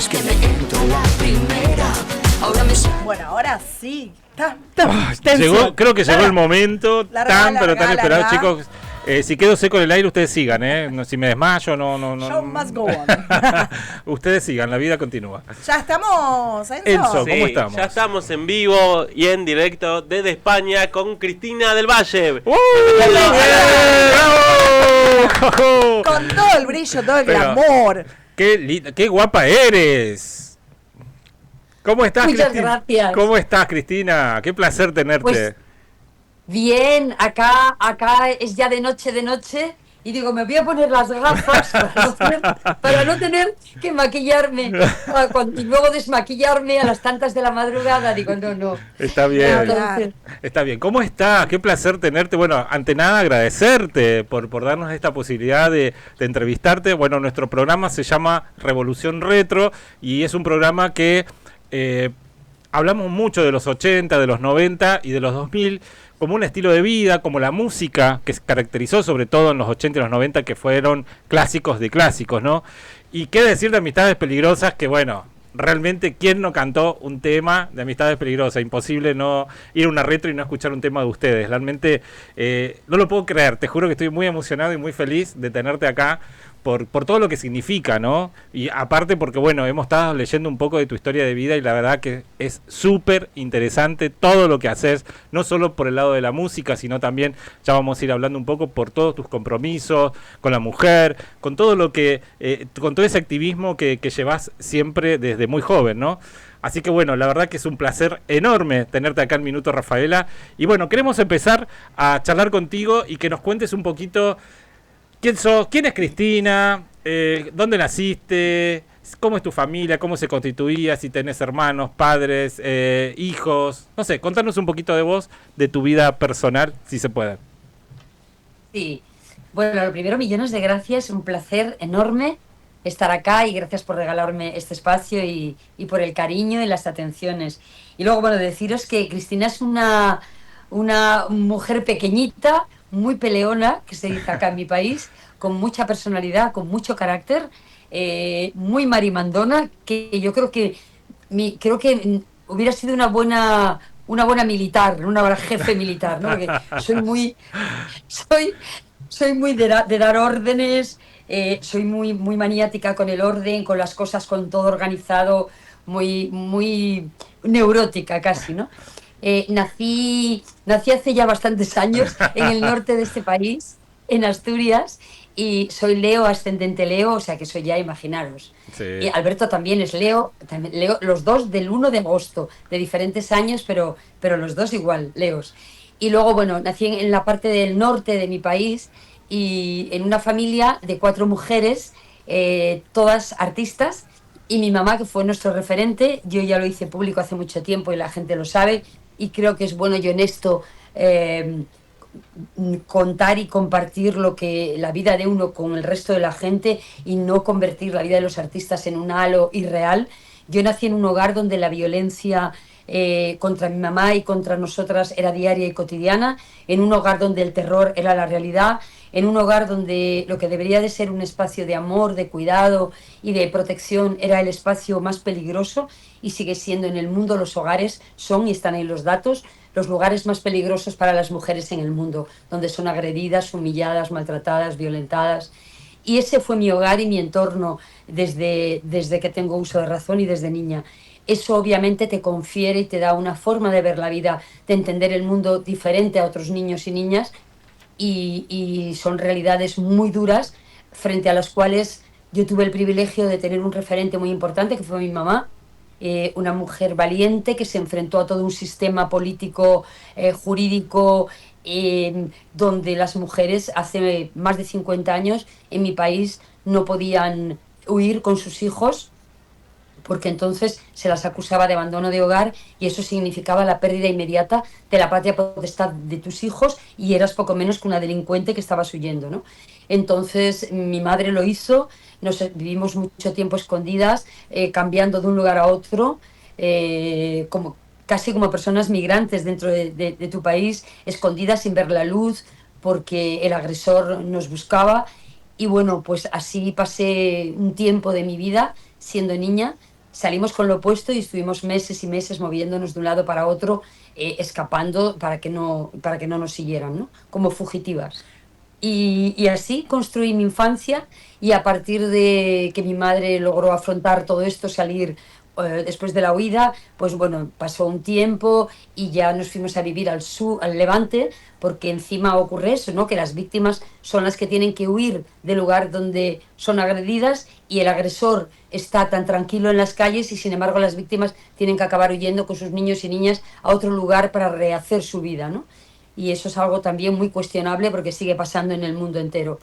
es que me entro la primera. Ahora me... Bueno, ahora sí. Creo que llegó el momento tan esperado, larga. chicos. Si quedo seco en el aire, ustedes sigan, ¿eh? Si me desmayo, no. Show must go on. Ustedes sigan, la vida continúa. Ya estamos, Enzo. Enzo, Sí, ¿cómo estamos? ya estamos en vivo y en directo desde España con Cristina del Valle. ¡Bravo! Con todo el brillo, todo el Pero, glamour. ¡Qué guapa eres! ¿Cómo estás, Muchas Cristina? gracias. ¿Cómo estás, Cristina? Qué placer tenerte. Pues, bien, acá es ya de noche y digo, me voy a poner las gafas para no tener que maquillarme y luego desmaquillarme a las tantas de la madrugada. Digo, no. Está bien. Entonces, Está bien. ¿Cómo estás? Qué placer tenerte. Bueno, ante nada agradecerte por darnos esta posibilidad de entrevistarte. Bueno, nuestro programa se llama Revolución Retro y es un programa que hablamos mucho de los 80, de los 90 y de los 2000 como un estilo de vida, como la música que se caracterizó sobre todo en los 80 y los 90, que fueron clásicos de clásicos, ¿no? Y qué decir de Amistades Peligrosas, que bueno, realmente, ¿quién no cantó un tema de Amistades Peligrosas? Imposible no ir a una retro y no escuchar un tema de ustedes. Realmente no lo puedo creer, te juro que estoy muy emocionado y muy feliz de tenerte acá por todo lo que significa, ¿no? Y aparte porque, bueno, hemos estado leyendo un poco de tu historia de vida y la verdad que es súper interesante todo lo que haces, no solo por el lado de la música, sino también, ya vamos a ir hablando un poco por todos tus compromisos con la mujer, con todo lo que, con todo ese activismo que llevas siempre desde muy joven, ¿no? Así que bueno, la verdad que es un placer enorme tenerte acá en Minuto Rafaela. Y bueno, queremos empezar a charlar contigo y que nos cuentes un poquito quién sos, quién es Cristina, dónde naciste, cómo es tu familia, cómo se constituía, si tenés hermanos, padres, hijos. No sé, contanos un poquito de vos, de tu vida personal, si se puede. sí. Bueno, lo primero, millones de gracias, un placer enorme estar acá y gracias por regalarme este espacio y por el cariño y las atenciones. Y luego, bueno, deciros que Cristina es una mujer pequeñita, muy peleona, que se dice acá en mi país, con mucha personalidad, con mucho carácter, muy marimandona, que yo creo que hubiera sido una buena militar, una buena jefe militar, ¿no? Porque soy muy de dar órdenes, soy muy maniática con el orden, con las cosas, con todo organizado, muy neurótica casi, ¿no? Nací hace ya bastantes años en el norte de este país, en Asturias, y soy Leo, ascendente Leo, o sea que soy ya, imaginaros. Sí. Y Alberto también es Leo, los dos del 1 de agosto, de diferentes años, pero los dos igual, Leos. Y luego, bueno, nací en la parte del norte de mi país y en una familia de 4 mujeres, todas artistas, y mi mamá, que fue nuestro referente. Yo ya lo hice público hace mucho tiempo y la gente lo sabe, y creo que es bueno y honesto contar y compartir la vida de uno con el resto de la gente y no convertir la vida de los artistas en un halo irreal. Yo nací en un hogar donde la violencia contra mi mamá y contra nosotras era diaria y cotidiana, en un hogar donde el terror era la realidad, en un hogar donde lo que debería de ser un espacio de amor, de cuidado y de protección era el espacio más peligroso, y sigue siendo. En el mundo los hogares son, y están ahí los datos, los lugares más peligrosos para las mujeres en el mundo, donde son agredidas, humilladas, maltratadas, violentadas. Y ese fue mi hogar y mi entorno desde que tengo uso de razón y desde niña. Eso obviamente te confiere y te da una forma de ver la vida, de entender el mundo diferente a otros niños y niñas, y son realidades muy duras frente a las cuales yo tuve el privilegio de tener un referente muy importante, que fue mi mamá, una mujer valiente que se enfrentó a todo un sistema político, jurídico, donde las mujeres hace más de 50 años en mi país no podían huir con sus hijos, porque entonces se las acusaba de abandono de hogar y eso significaba la pérdida inmediata de la patria potestad de tus hijos, y eras poco menos que una delincuente que estabas huyendo, ¿no? Entonces mi madre lo hizo, vivimos mucho tiempo escondidas, cambiando de un lugar a otro, casi como personas migrantes dentro de tu país, escondidas sin ver la luz, porque el agresor nos buscaba. Y bueno, pues así pasé un tiempo de mi vida siendo niña, salimos con lo opuesto y estuvimos meses y meses moviéndonos de un lado para otro, escapando para que no nos siguieran, ¿no? Como fugitivas. Y así construí mi infancia y a partir de que mi madre logró afrontar todo esto, salir después de la huida, pues bueno, pasó un tiempo y ya nos fuimos a vivir al sur, al Levante, porque encima ocurre eso, ¿no? Que las víctimas son las que tienen que huir del lugar donde son agredidas y el agresor está tan tranquilo en las calles y sin embargo las víctimas tienen que acabar huyendo con sus niños y niñas a otro lugar para rehacer su vida, ¿no? Y eso es algo también muy cuestionable porque sigue pasando en el mundo entero.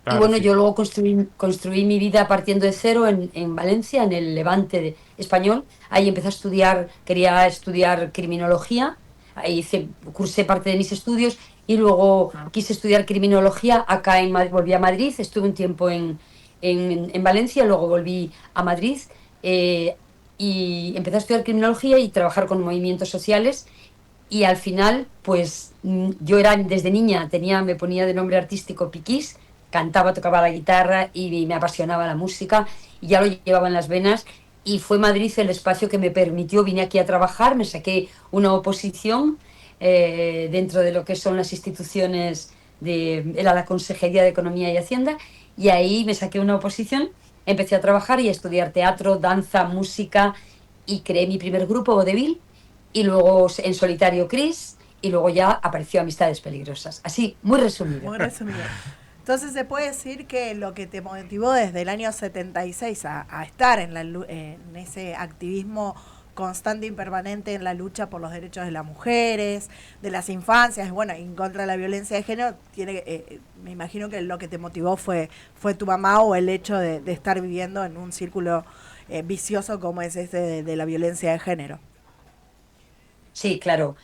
Claro, Y bueno, sí. yo luego construí mi vida partiendo de cero en Valencia, en el Levante español. Ahí empecé a estudiar, quería estudiar criminología, ahí cursé parte de mis estudios y luego quise estudiar criminología acá en Madrid, volví a Madrid, estuve un tiempo en Valencia, luego volví a Madrid eh, y empecé a estudiar criminología y trabajar con movimientos sociales. Y al final, pues yo era desde niña, me ponía de nombre artístico Piquís, cantaba, tocaba la guitarra y me apasionaba la música y ya lo llevaba en las venas. Y fue Madrid el espacio que me permitió, vine aquí a trabajar, me saqué una oposición dentro de lo que son las instituciones, era la Consejería de Economía y Hacienda, y ahí me saqué una oposición, empecé a trabajar y a estudiar teatro, danza, música y creé mi primer grupo, Vodevil, y luego en solitario Cris, y luego ya apareció Amistades Peligrosas. Así, muy resumido. Muy resumido. Entonces se puede decir que lo que te motivó desde el año 76 a estar en ese activismo constante y permanente en la lucha por los derechos de las mujeres, de las infancias, bueno, en contra de la violencia de género, me imagino que lo que te motivó fue tu mamá o el hecho de estar viviendo en un círculo vicioso como es ese de la violencia de género. Sí, claro.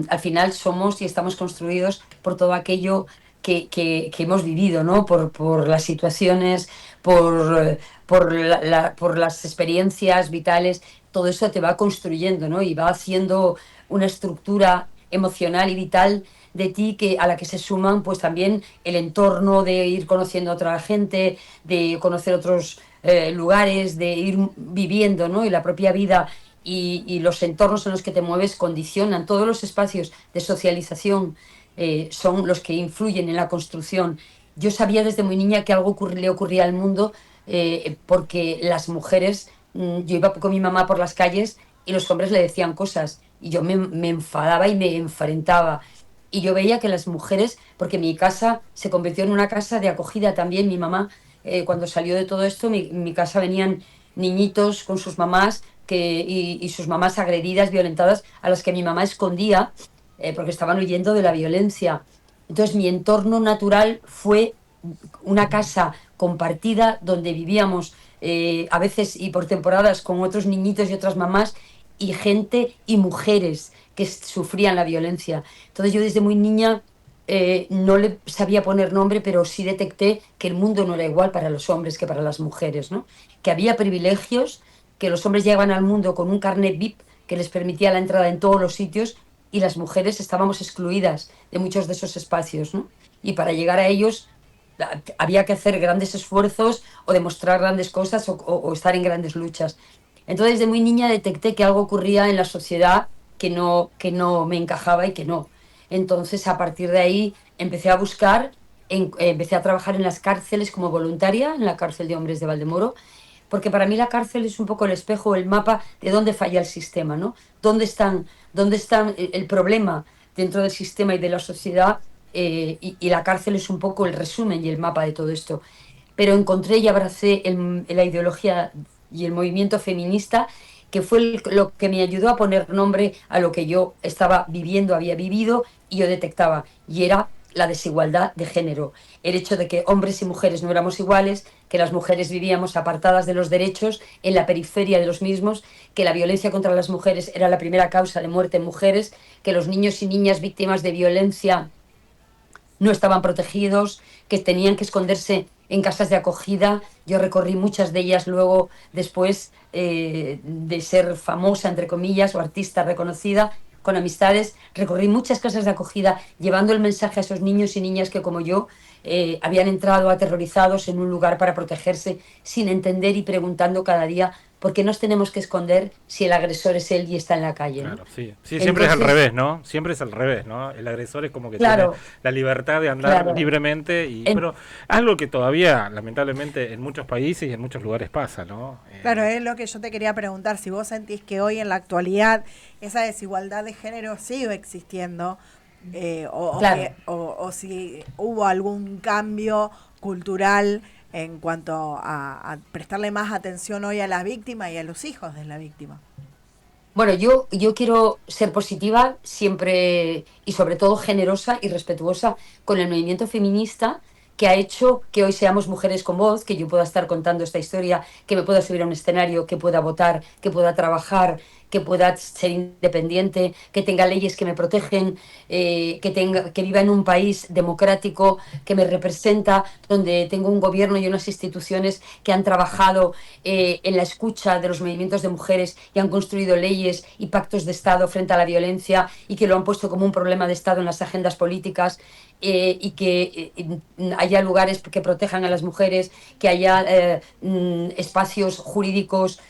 Al final somos y estamos construidos por todo aquello que hemos vivido, ¿no? Por las situaciones, por las experiencias vitales, todo eso te va construyendo, ¿no? Y va haciendo una estructura emocional y vital de ti a la que se suman pues también el entorno de ir conociendo a otra gente, de conocer otros lugares, de ir viviendo, ¿no? Y la propia vida y los entornos en los que te mueves condicionan todos los espacios de socialización. Son los que influyen en la construcción. Yo sabía desde muy niña que algo le ocurría al mundo porque las mujeres, yo iba con mi mamá por las calles y los hombres le decían cosas y yo me enfadaba y me enfrentaba. Y yo veía que las mujeres, porque mi casa se convirtió en una casa de acogida también, mi mamá, cuando salió de todo esto, mi casa venían niñitos con sus mamás y sus mamás agredidas, violentadas, a las que mi mamá escondía porque estaban huyendo de la violencia. Entonces mi entorno natural fue una casa compartida donde vivíamos a veces y por temporadas con otros niñitos y otras mamás y gente y mujeres que sufrían la violencia. Entonces yo desde muy niña no le sabía poner nombre, pero sí detecté que el mundo no era igual para los hombres que para las mujeres, ¿no? Que había privilegios, que los hombres llegaban al mundo con un carnet VIP que les permitía la entrada en todos los sitios y las mujeres estábamos excluidas de muchos de esos espacios, ¿no? Y para llegar a ellos había que hacer grandes esfuerzos o demostrar grandes cosas o estar en grandes luchas. Entonces, desde muy niña detecté que algo ocurría en la sociedad que no me encajaba y que no. Entonces, a partir de ahí, empecé a buscar, empecé a trabajar en las cárceles como voluntaria, en la cárcel de hombres de Valdemoro, porque para mí la cárcel es un poco el espejo, el mapa de dónde falla el sistema, ¿no? ¿Dónde están el problema dentro del sistema y de la sociedad? Y la cárcel es un poco el resumen y el mapa de todo esto. Pero encontré y abracé la ideología y el movimiento feminista, que fue lo que me ayudó a poner nombre a lo que yo estaba viviendo, había vivido y yo detectaba. Y era la desigualdad de género, el hecho de que hombres y mujeres no éramos iguales, que las mujeres vivíamos apartadas de los derechos, en la periferia de los mismos, que la violencia contra las mujeres era la primera causa de muerte en mujeres, que los niños y niñas víctimas de violencia no estaban protegidos, que tenían que esconderse en casas de acogida. Yo recorrí muchas de ellas luego, después de ser famosa, entre comillas, o artista reconocida, con Amistades, recorrí muchas casas de acogida llevando el mensaje a esos niños y niñas que, como yo, habían entrado aterrorizados en un lugar para protegerse, sin entender y preguntando cada día ¿por qué nos tenemos que esconder si el agresor es él y está en la calle? ¿No? Claro, sí. Sí, siempre es al revés, ¿no? Siempre es al revés, ¿no? El agresor es como que tiene Claro, la libertad de andar claro. libremente, y En- pero algo que todavía, lamentablemente, en muchos países y en muchos lugares pasa, ¿no? Claro, es lo que yo te quería preguntar, si vos sentís que hoy en la actualidad esa desigualdad de género sigue existiendo, Claro. o si hubo algún cambio cultural en cuanto a prestarle más atención hoy a la víctima y a los hijos de la víctima. Bueno, yo quiero ser positiva siempre y sobre todo generosa y respetuosa con el movimiento feminista que ha hecho que hoy seamos mujeres con voz, que yo pueda estar contando esta historia, que me pueda subir a un escenario, que pueda votar, que pueda trabajar, que pueda ser independiente, que tenga leyes que me protegen, que viva en un país democrático que me representa, donde tengo un gobierno y unas instituciones que han trabajado en la escucha de los movimientos de mujeres y han construido leyes y pactos de Estado frente a la violencia y que lo han puesto como un problema de Estado en las agendas políticas. Y que haya lugares que protejan a las mujeres, que haya espacios jurídicos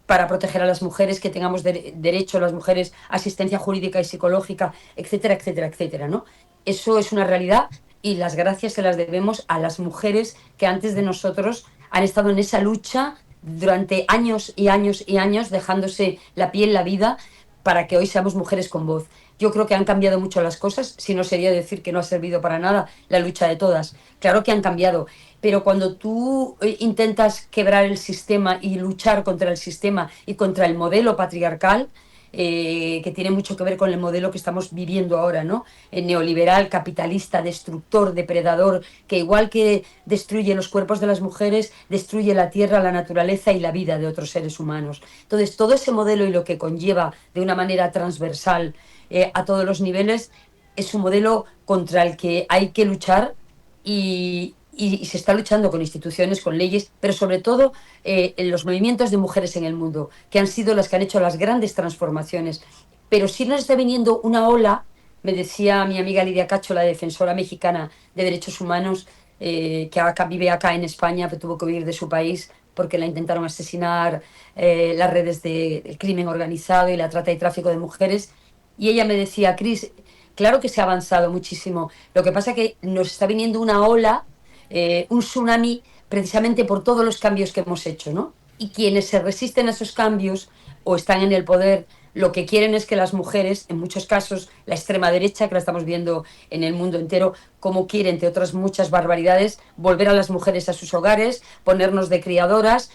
para proteger a las mujeres, que tengamos derecho a las mujeres a asistencia jurídica y psicológica, etcétera, etcétera, etcétera, ¿no? Eso es una realidad y las gracias se las debemos a las mujeres que antes de nosotros han estado en esa lucha durante años y años y años, dejándose la piel, la vida, para que hoy seamos mujeres con voz. Yo creo que han cambiado mucho las cosas, si no sería decir que no ha servido para nada la lucha de todas. Claro que han cambiado, pero cuando tú intentas quebrar el sistema y luchar contra el sistema y contra el modelo patriarcal, que tiene mucho que ver con el modelo que estamos viviendo ahora, ¿no? El neoliberal, capitalista, destructor, depredador, que igual que destruye los cuerpos de las mujeres, destruye la tierra, la naturaleza y la vida de otros seres humanos. Entonces, todo ese modelo y lo que conlleva de una manera transversal a todos los niveles es un modelo contra el que hay que luchar y se está luchando con instituciones, con leyes, pero sobre todo en los movimientos de mujeres en el mundo, que han sido las que han hecho las grandes transformaciones. Pero sí nos está viniendo una ola, me decía mi amiga Lidia Cacho, la defensora mexicana de derechos humanos, que vive acá en España, pero tuvo que huir de su país porque la intentaron asesinar las redes del crimen organizado y la trata y tráfico de mujeres. Y ella me decía, Cris, claro que se ha avanzado muchísimo, lo que pasa es que nos está viniendo una ola, un tsunami, precisamente por todos los cambios que hemos hecho, ¿no? Y quienes se resisten a esos cambios o están en el poder, lo que quieren es que las mujeres, en muchos casos, la extrema derecha, que la estamos viendo en el mundo entero, como quiere, entre otras muchas barbaridades, volver a las mujeres a sus hogares, ponernos de criadoras,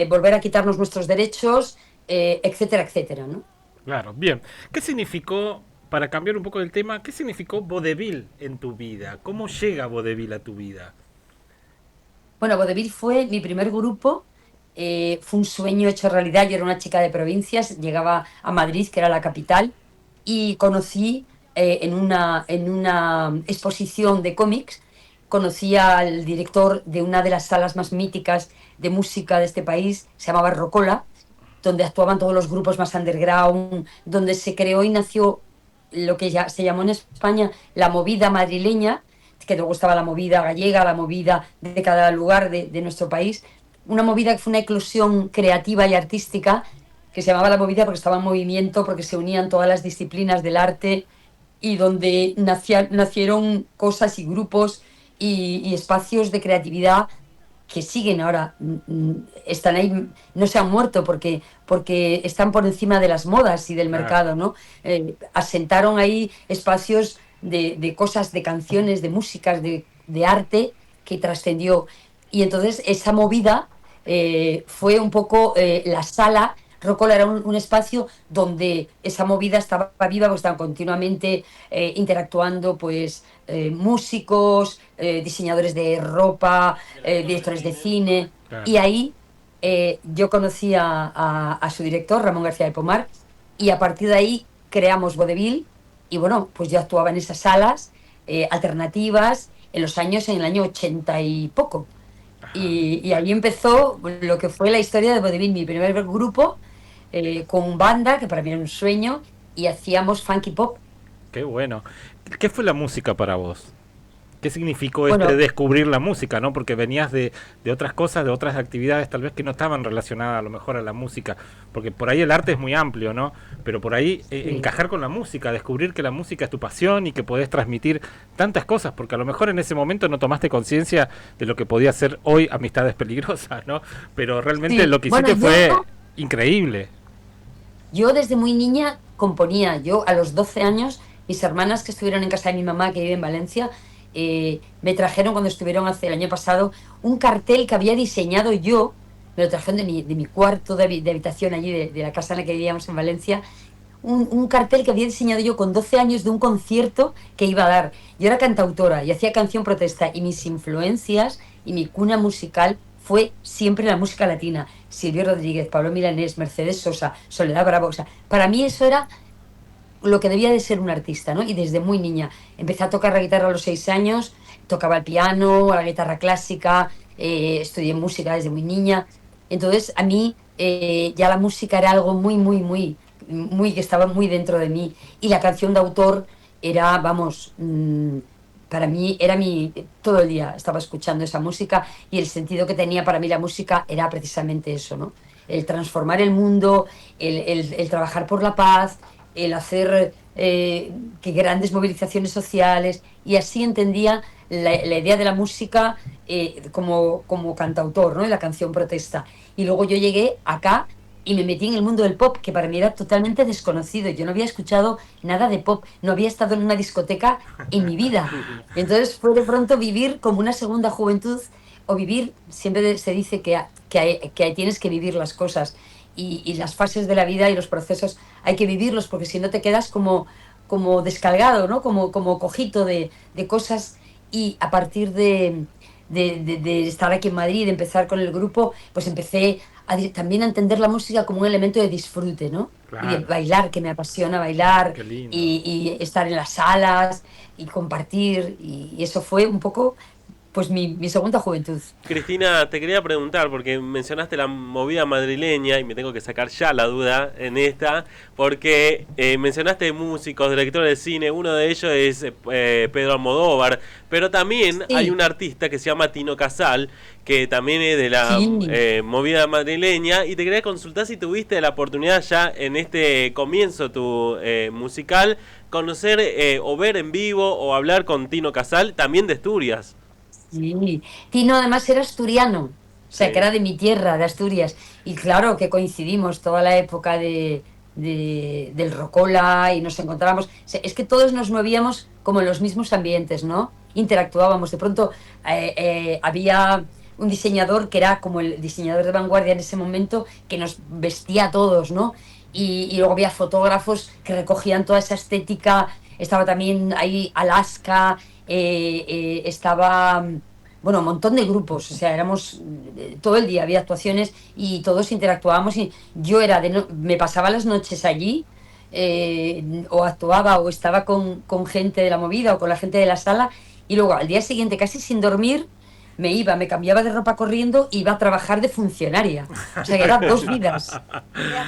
volver a quitarnos nuestros derechos, etcétera, etcétera, ¿no? Claro, bien. ¿Qué significó, para cambiar un poco del tema, qué significó vodevil en tu vida? ¿Cómo llega vodevil a tu vida? Bueno, Vodevil fue mi primer grupo, fue un sueño hecho realidad. Yo era una chica de provincias, llegaba a Madrid, que era la capital, y conocí en una exposición de cómics, conocí al director de una de las salas más míticas de música de este país, se llamaba Rocola, donde actuaban todos los grupos más underground, donde se creó y nació lo que ya se llamó en España la movida madrileña, que luego estaba la movida gallega, la movida de cada lugar de nuestro país, una movida que fue una eclosión creativa y artística, que se llamaba la movida porque estaba en movimiento, porque se unían todas las disciplinas del arte y donde nacieron cosas y grupos y espacios de creatividad que siguen ahora, están ahí, no se han muerto porque están por encima de las modas y del mercado, ¿no? Asentaron ahí espacios de cosas, de canciones, de músicas, de arte que trascendió. Y entonces esa movida fue un poco la sala. Rocola era un espacio donde esa movida estaba viva, porque estaban continuamente interactuando pues músicos, diseñadores de ropa, directores de cine. Claro. Y ahí yo conocí a su director, Ramón García de Pomar, y a partir de ahí creamos Vodevil. Y bueno, pues yo actuaba en esas salas alternativas en el año 80 y poco. Y ahí empezó lo que fue la historia de Vodevil, mi primer grupo, con banda, que para mí era un sueño, y hacíamos funky pop. Qué bueno. ¿Qué fue la música para vos? ¿Qué significó Bueno, descubrir la música, ¿no? Porque venías de otras cosas, de otras actividades tal vez que no estaban relacionadas a lo mejor a la música, porque por ahí el arte es muy amplio, ¿no? Pero por ahí sí. encajar con la música, descubrir que la música es tu pasión y que podés transmitir tantas cosas, porque a lo mejor en ese momento no tomaste conciencia de lo que podía ser hoy Amistades Peligrosas, ¿no? Pero realmente Sí. lo que Bueno, hiciste fue increíble. yo desde muy niña componía. Yo a los 12 años, mis hermanas que estuvieron en casa de mi mamá, que vive en Valencia, me trajeron cuando estuvieron hace el año pasado un cartel que había diseñado yo. Me lo trajeron de mi cuarto de habitación allí, de la casa en la que vivíamos en Valencia. Un cartel que había diseñado yo con 12 años de un concierto que iba a dar. Yo era cantautora y hacía canción protesta, y mis influencias y mi cuna musical fue siempre la música latina. Silvio Rodríguez, Pablo Milanés, Mercedes Sosa, Soledad Bravo. O sea, para mí eso era lo que debía de ser un artista, ¿no? Y desde muy niña. Empecé a tocar la guitarra a los 6 años, tocaba el piano, la guitarra clásica, estudié música desde muy niña. Entonces, a mí ya la música era algo muy que estaba muy dentro de mí. Y la canción de autor era, vamos, para mí era todo el día estaba escuchando esa música, y el sentido que tenía para mí la música era precisamente eso, ¿no? El transformar el mundo, el trabajar por la paz, el hacer que grandes movilizaciones sociales, y así entendía la idea de la música como cantautor, ¿no? Y la canción protesta. Y luego yo llegué acá y me metí en el mundo del pop, que para mí era totalmente desconocido. Yo no había escuchado nada de pop, no había estado en una discoteca en mi vida. Entonces fue de pronto vivir como una segunda juventud, o vivir, siempre se dice que tienes que vivir las cosas, y las fases de la vida y los procesos hay que vivirlos, porque si no te quedas como descargado, ¿no? Como cojito de cosas. Y a partir de estar aquí en Madrid, de empezar con el grupo, pues empecé también a entender la música como un elemento de disfrute, ¿no? Claro. Y de bailar, que me apasiona bailar, Qué lindo. y estar en las salas y compartir, y eso fue un poco pues mi segunda juventud. Cristina, te quería preguntar, porque mencionaste la movida madrileña y me tengo que sacar ya la duda en esta, porque mencionaste músicos, directores de cine, uno de ellos es Pedro Almodóvar, pero también Sí. hay un artista que se llama Tino Casal, que también es de la Sí. movida madrileña, y te quería consultar si tuviste la oportunidad ya en este comienzo tu musical, conocer o ver en vivo o hablar con Tino Casal, también de Asturias. Sí, Tino además era asturiano, o sea, Sí. que era de mi tierra, de Asturias. Y claro que coincidimos toda la época del Rocola, y nos encontrábamos. O sea, es que todos nos movíamos como en los mismos ambientes, ¿no? Interactuábamos. De pronto había un diseñador que era como el diseñador de vanguardia en ese momento, que nos vestía a todos, ¿no? Y luego había fotógrafos que recogían toda esa estética. Estaba también ahí Alaska. Estaba, bueno, un montón de grupos, o sea, éramos todo el día, había actuaciones y todos interactuábamos, y yo me pasaba las noches allí, o actuaba o estaba con gente de la movida o con la gente de la sala, y luego al día siguiente, casi sin dormir, me cambiaba de ropa corriendo y iba a trabajar de funcionaria. O sea, que eran 2 vidas.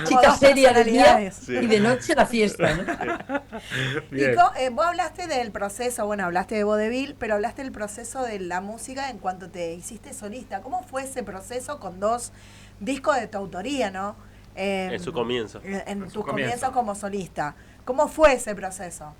Chica seria de día y de noche la fiesta, ¿no? Bien. Y vos hablaste del proceso, bueno, hablaste de vodevil, pero hablaste del proceso de la música en cuanto te hiciste solista. ¿Cómo fue ese proceso con 2 discos de tu autoría, no? En su comienzo. En tus su comienzos comienzo. como solista. ¿Cómo fue ese proceso?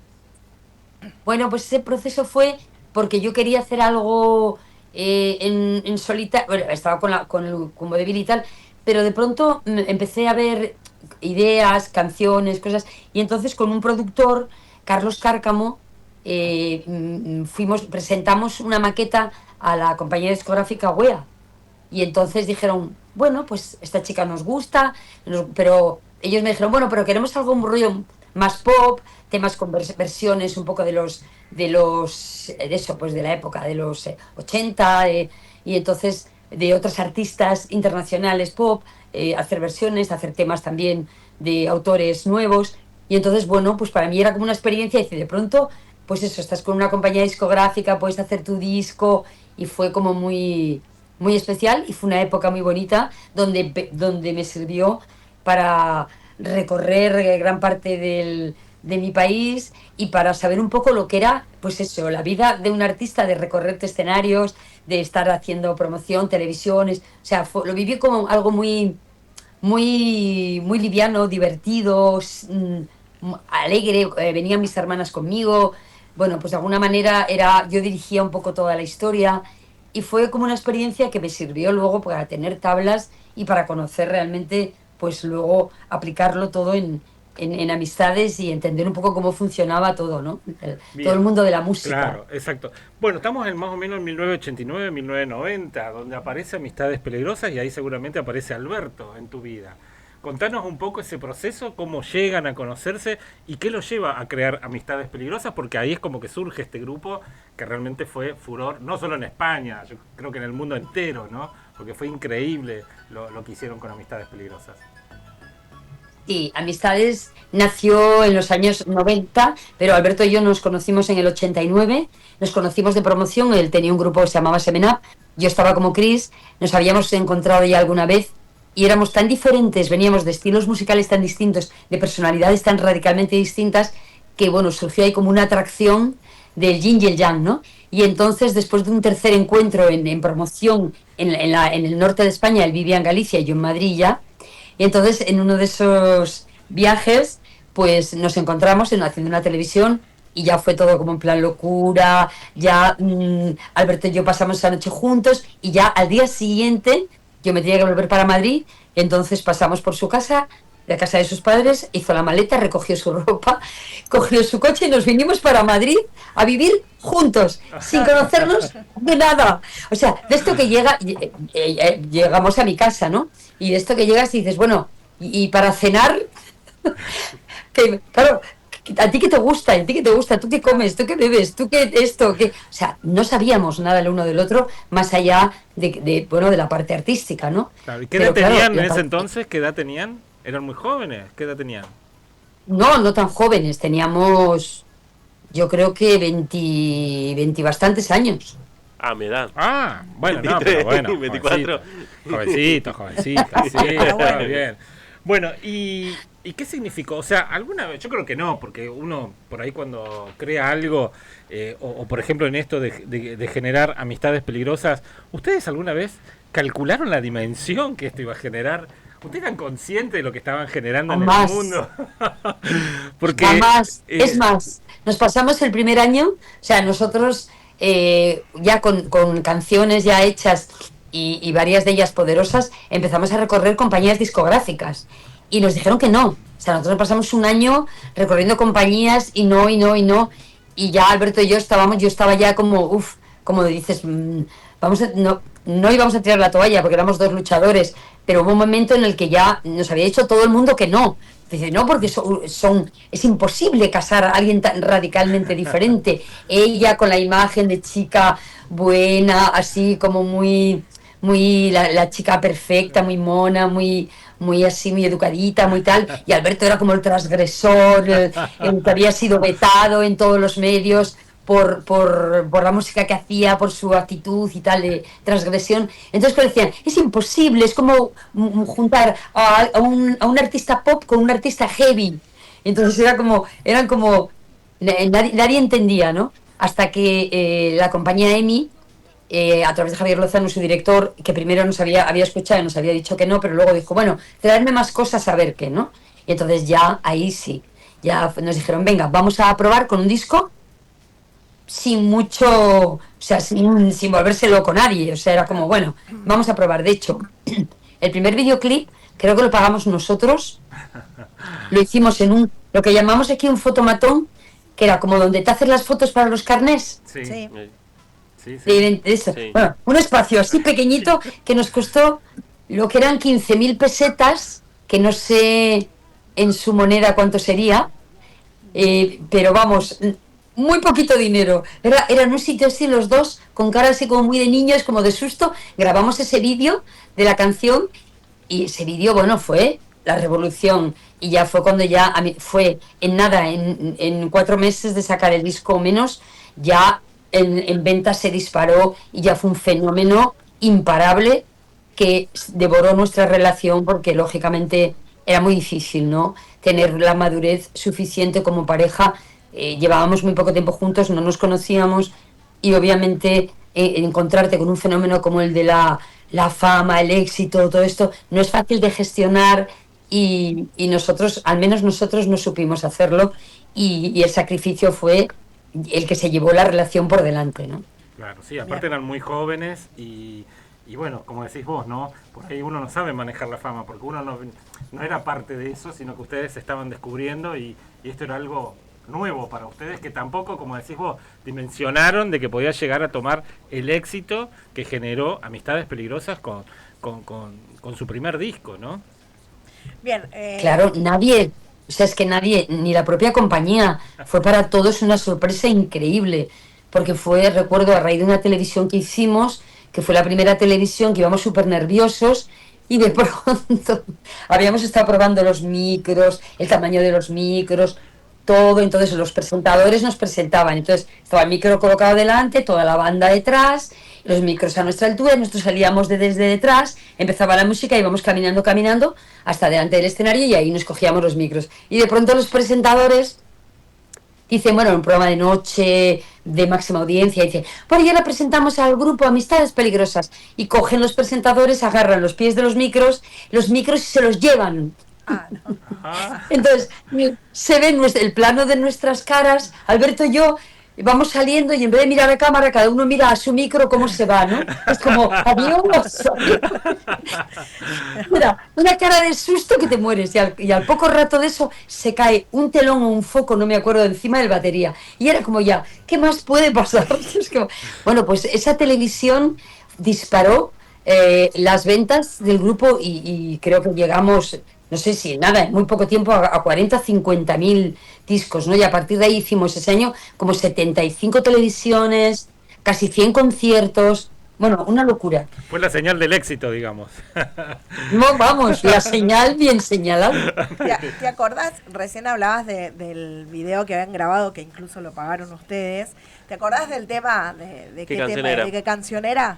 Bueno, pues ese proceso fue porque yo quería hacer algo en solitario. Bueno, estaba con vodevil y tal, pero de pronto empecé a ver ideas, canciones, cosas, y entonces con un productor, Carlos Cárcamo, presentamos una maqueta a la compañía discográfica WEA, y entonces dijeron, bueno, pues esta chica nos gusta, pero ellos me dijeron, bueno, pero queremos algo, un rollo más pop, temas con versiones un poco de eso, pues de la época de los 80, y entonces de otros artistas internacionales pop, hacer versiones, hacer temas también de autores nuevos. Y entonces, bueno, pues para mí era como una experiencia, y de pronto, pues eso, estás con una compañía discográfica, puedes hacer tu disco, y fue como muy, muy especial, y fue una época muy bonita donde me sirvió para recorrer gran parte de mi país y para saber un poco lo que era, pues eso, la vida de un artista, de recorrerte escenarios, de estar haciendo promoción, televisiones, o sea, lo viví como algo muy, muy, muy liviano, divertido, alegre, venían mis hermanas conmigo, bueno, pues de alguna manera yo dirigía un poco toda la historia y fue como una experiencia que me sirvió luego para tener tablas y para conocer realmente, pues luego aplicarlo todo en amistades y entender un poco cómo funcionaba todo, ¿no? Todo el mundo de la música. Claro, exacto. Bueno, estamos en más o menos en 1989, 1990, donde aparece Amistades Peligrosas y ahí seguramente aparece Alberto en tu vida. Contanos un poco ese proceso, cómo llegan a conocerse y qué los lleva a crear Amistades Peligrosas, porque ahí es como que surge este grupo que realmente fue furor, no solo en España, yo creo que en el mundo entero, ¿no? Porque fue increíble lo que hicieron con Amistades Peligrosas. Sí, Amistades nació en los años 90, pero Alberto y yo nos conocimos en el 89, nos conocimos de promoción, él tenía un grupo que se llamaba Seven Up, yo estaba como Chris, nos habíamos encontrado ya alguna vez y éramos tan diferentes, veníamos de estilos musicales tan distintos, de personalidades tan radicalmente distintas, que bueno, surgió ahí como una atracción del yin y el yang, ¿no? Y entonces, después de un tercer encuentro en promoción en el norte de España, él vivía en Galicia y yo en Madrid ya, y entonces en uno de esos viajes, pues nos encontramos haciendo una televisión y ya fue todo como en plan locura, ya Alberto y yo pasamos esa noche juntos y ya al día siguiente yo me tenía que volver para Madrid, entonces pasamos por su casa, la casa de sus padres, hizo la maleta, recogió su ropa, cogió su coche y nos vinimos para Madrid a vivir juntos, sin conocernos de nada. O sea, de esto que llegamos a mi casa, ¿no? Y de esto que llegas y dices, bueno, y para cenar, que claro, ¿a ti qué te gusta? ¿A ti qué te gusta? ¿Tú qué comes? ¿Tú qué bebes? ¿Tú qué esto? ¿Qué? O sea, no sabíamos nada el uno del otro, más allá de la parte artística, ¿no? Claro, ¿y qué edad tenían en ese entonces? ¿Qué edad tenían? ¿Eran muy jóvenes? ¿Qué edad tenían? No tan jóvenes, teníamos, yo creo que 20 bastantes años. Ah, mi edad. Ah, bueno, 23, no, pero bueno. 24. Jovencito, sí, está bien. Bueno, ¿y qué significó? O sea, alguna vez, yo creo que no, porque uno por ahí cuando crea algo, o por ejemplo en esto de generar amistades peligrosas, ¿ustedes alguna vez calcularon la dimensión que esto iba a generar? ¿Ustedes eran conscientes de lo que estaban generando en el mundo? Porque es más, nos pasamos el primer año, o sea, nosotros ya con canciones ya hechas y varias de ellas poderosas, empezamos a recorrer compañías discográficas y nos dijeron que no. O sea, nosotros pasamos un año recorriendo compañías y no, y ya Alberto y yo yo estaba ya como, como dices, no íbamos a tirar la toalla porque éramos dos luchadores, pero hubo un momento en el que ya nos había dicho todo el mundo que no. Dice, no, porque es imposible casar a alguien tan radicalmente diferente. Ella con la imagen de chica buena, así como muy la chica perfecta, muy mona, muy así, muy educadita, muy tal, y Alberto era como el transgresor, el que había sido vetado en todos los medios por la música que hacía, por su actitud y tal de transgresión. Entonces pues decían, es imposible, es como juntar a un artista pop con un artista heavy. Entonces eran como nadie entendía, ¿no? Hasta que la compañía EMI, a través de Javier Lozano, su director, que primero había escuchado y nos había dicho que no, pero luego dijo, bueno, traerme más cosas a ver qué, ¿no? Y entonces ya, ahí sí, ya nos dijeron, venga, vamos a probar con un disco sin mucho, o sea, sin volverse loco nadie, o sea, era como, bueno, vamos a probar. De hecho, el primer videoclip creo que lo pagamos nosotros, lo hicimos en lo que llamamos aquí un fotomatón, que era como donde te haces las fotos para los carnés. Sí. Sí. De eso. Sí. Bueno, un espacio así pequeñito que nos costó lo que eran 15.000 pesetas, que no sé en su moneda cuánto sería, pero vamos, muy poquito dinero. Era en un sitio así los dos, con cara así como muy de niños, como de susto. Grabamos ese vídeo de la canción y ese vídeo, bueno, fue la revolución. Y ya fue cuando fue en nada, en 4 meses de sacar el disco o menos, ya en ventas se disparó y ya fue un fenómeno imparable que devoró nuestra relación porque lógicamente era muy difícil, ¿no? Tener la madurez suficiente como pareja. Llevábamos muy poco tiempo juntos, no nos conocíamos y obviamente encontrarte con un fenómeno como el de la fama, el éxito, todo esto, no es fácil de gestionar y nosotros, al menos nosotros, no supimos hacerlo y el sacrificio fue el que se llevó la relación por delante, ¿no? Claro, sí, aparte eran muy jóvenes y bueno, como decís vos, ¿no? Por ahí uno no sabe manejar la fama, porque uno no era parte de eso, sino que ustedes se estaban descubriendo y esto era algo nuevo para ustedes, que tampoco, como decís vos, dimensionaron de que podía llegar a tomar el éxito que generó Amistades Peligrosas con su primer disco, ¿no? Bien. Claro, nadie, o sea, es que nadie, ni la propia compañía, fue para todos una sorpresa increíble, porque fue, recuerdo, a raíz de una televisión que hicimos, que fue la primera televisión, que íbamos súper nerviosos, y de pronto habíamos estado probando los micros, el tamaño de los micros, todo, entonces los presentadores nos presentaban, entonces estaba el micro colocado delante, toda la banda detrás, los micros a nuestra altura, nosotros salíamos desde detrás, empezaba la música, íbamos caminando hasta delante del escenario y ahí nos cogíamos los micros. Y de pronto los presentadores dicen, bueno, en un programa de noche de máxima audiencia, dicen, bueno, ya le presentamos al grupo Amistades Peligrosas, y cogen los presentadores, agarran los pies de los micros y se los llevan. No. Entonces se ve el plano de nuestras caras, Alberto y yo vamos saliendo y en vez de mirar a cámara cada uno mira a su micro cómo se va, ¿no? Es como, adiós. Mira, una cara de susto que te mueres y al poco rato de eso se cae un telón o un foco, no me acuerdo, encima del batería y era como ya, ¿qué más puede pasar? Es como, bueno, pues esa televisión disparó las ventas del grupo y creo que llegamos, no sé si nada, en muy poco tiempo a 40, 50 mil discos, ¿no? Y a partir de ahí hicimos ese año como 75 televisiones, casi 100 conciertos, bueno, una locura. Fue la señal del éxito, digamos. No, vamos, la señal bien señalada. ¿Te acordás? Recién hablabas del video que habían grabado, que incluso lo pagaron ustedes. ¿Te acordás del tema? ¿De qué canción tema? era? ¿De qué canción era?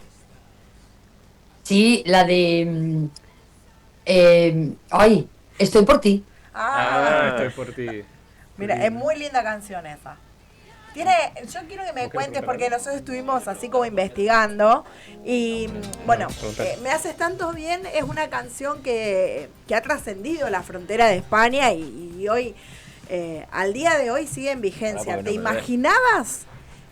Sí, la de... ay, estoy por ti. Estoy por ti. Mira, es muy linda canción esa. Yo quiero que me cuentes, porque nosotros estuvimos así como investigando y bueno, Me haces tanto bien, es una canción que ha trascendido la frontera de España y hoy, al día de hoy sigue en vigencia. ¿Te imaginabas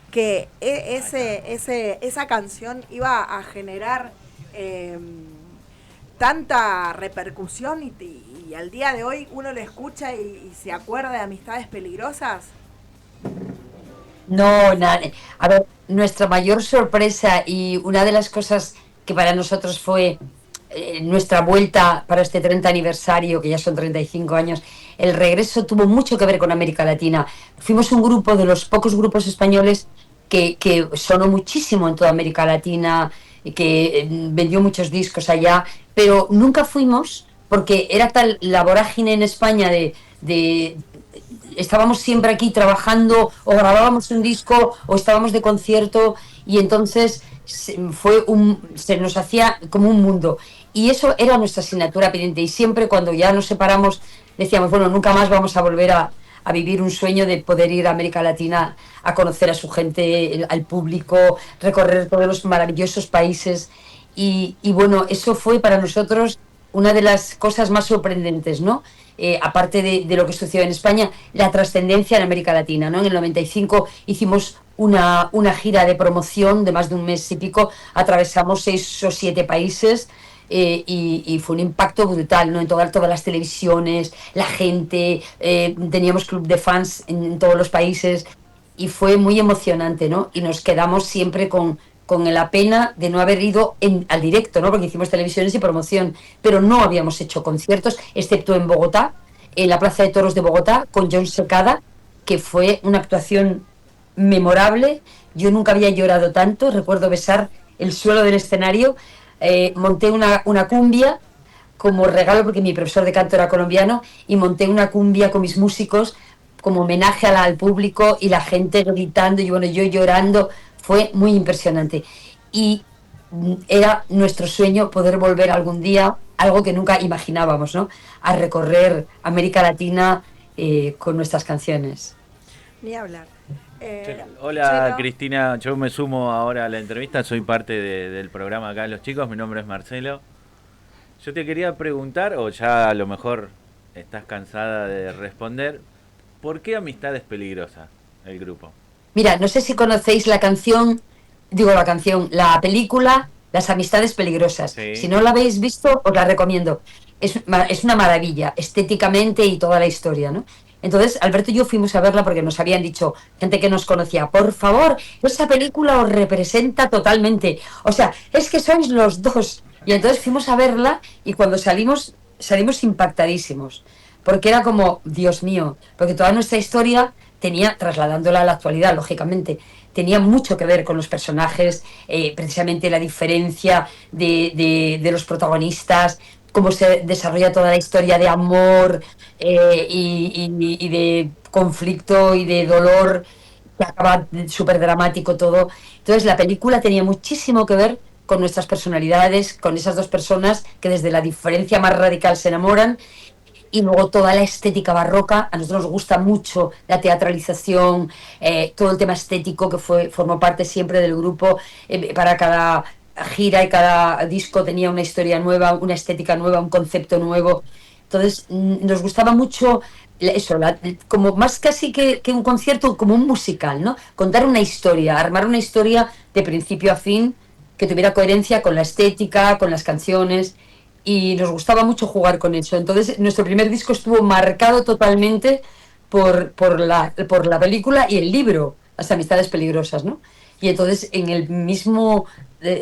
que esa canción iba a generar tanta repercusión y al día de hoy uno lo escucha y se acuerda de Amistades Peligrosas? No, nada. A ver, nuestra mayor sorpresa y una de las cosas que para nosotros fue nuestra vuelta para este 30 aniversario, que ya son 35 años, el regreso tuvo mucho que ver con América Latina. Fuimos un grupo de los pocos grupos españoles que sonó muchísimo en toda América Latina, que vendió muchos discos allá, pero nunca fuimos porque era tal la vorágine en España de estábamos siempre aquí trabajando o grabábamos un disco o estábamos de concierto y entonces se nos hacía como un mundo y eso era nuestra asignatura pendiente y siempre cuando ya nos separamos decíamos, bueno, nunca más vamos a volver a vivir un sueño de poder ir a América Latina a conocer a su gente, al público, recorrer todos los maravillosos países y bueno, eso fue para nosotros una de las cosas más sorprendentes, ¿no? Aparte de lo que sucedió en España, la trascendencia en América Latina, ¿no? En el 95 hicimos una gira de promoción de más de un mes y pico, atravesamos 6 o 7 países y fue un impacto brutal, ¿no? En todas las televisiones, la gente, teníamos club de fans en todos los países y fue muy emocionante, ¿no? Y nos quedamos siempre con la pena de no haber ido al directo, ¿no? Porque hicimos televisiones y promoción, pero no habíamos hecho conciertos, excepto en Bogotá, en la Plaza de Toros de Bogotá, con John Secada, que fue una actuación memorable. Yo nunca había llorado tanto, recuerdo besar el suelo del escenario, monté una cumbia como regalo, porque mi profesor de canto era colombiano, y monté una cumbia con mis músicos como homenaje al público y la gente gritando y bueno, yo llorando. Fue muy impresionante y era nuestro sueño poder volver algún día algo que nunca imaginábamos, ¿no? A recorrer América Latina con nuestras canciones. Ni hablar. Hola Chelo. Cristina, yo me sumo ahora a la entrevista, soy parte del programa acá Los Chicos, mi nombre es Marcelo. Yo te quería preguntar, o ya a lo mejor estás cansada de responder, ¿por qué Amistad es Peligrosa, el grupo? Mira, no sé si conocéis la película Las Amistades Peligrosas. Sí. Si no la habéis visto, os la recomiendo. Es una maravilla, estéticamente y toda la historia, ¿no? Entonces, Alberto y yo fuimos a verla porque nos habían dicho, gente que nos conocía, por favor, esa película os representa totalmente. O sea, es que sois los dos. Y entonces fuimos a verla y cuando salimos impactadísimos. Porque era como, Dios mío, porque toda nuestra historia tenía, trasladándola a la actualidad, lógicamente, tenía mucho que ver con los personajes, precisamente la diferencia de los protagonistas, cómo se desarrolla toda la historia de amor y de conflicto y de dolor, que acaba súper dramático todo. Entonces la película tenía muchísimo que ver con nuestras personalidades, con esas dos personas que desde la diferencia más radical se enamoran. Y luego toda la estética barroca, a nosotros nos gusta mucho la teatralización, todo el tema estético que formó parte siempre del grupo. Para cada gira y cada disco tenía una historia nueva, una estética nueva, un concepto nuevo. Entonces nos gustaba mucho eso, como más casi que un concierto, como un musical, ¿no? Contar una historia, armar una historia de principio a fin que tuviera coherencia con la estética, con las canciones. Y nos gustaba mucho jugar con eso. Entonces nuestro primer disco estuvo marcado totalmente por la película y el libro, Las Amistades Peligrosas, ¿no? Y entonces en el mismo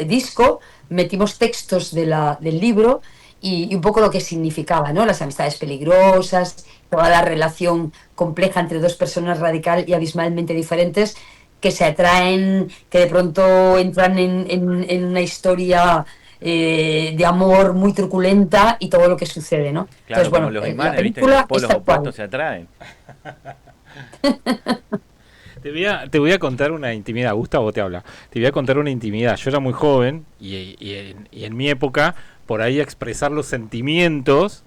disco metimos textos del libro y un poco lo que significaba, ¿no? Las amistades peligrosas, toda la relación compleja entre dos personas radical y abismalmente diferentes que se atraen, que de pronto entran en una historia de amor muy truculenta y todo lo que sucede, ¿no? Claro, Entonces, como bueno, los la imanes, ¿viste? película Los polos está actual. opuestos se atraen. Te voy a contar una intimidad. Gustavo te habla. Te voy a contar una intimidad. Yo era muy joven y en mi época, por ahí expresar los sentimientos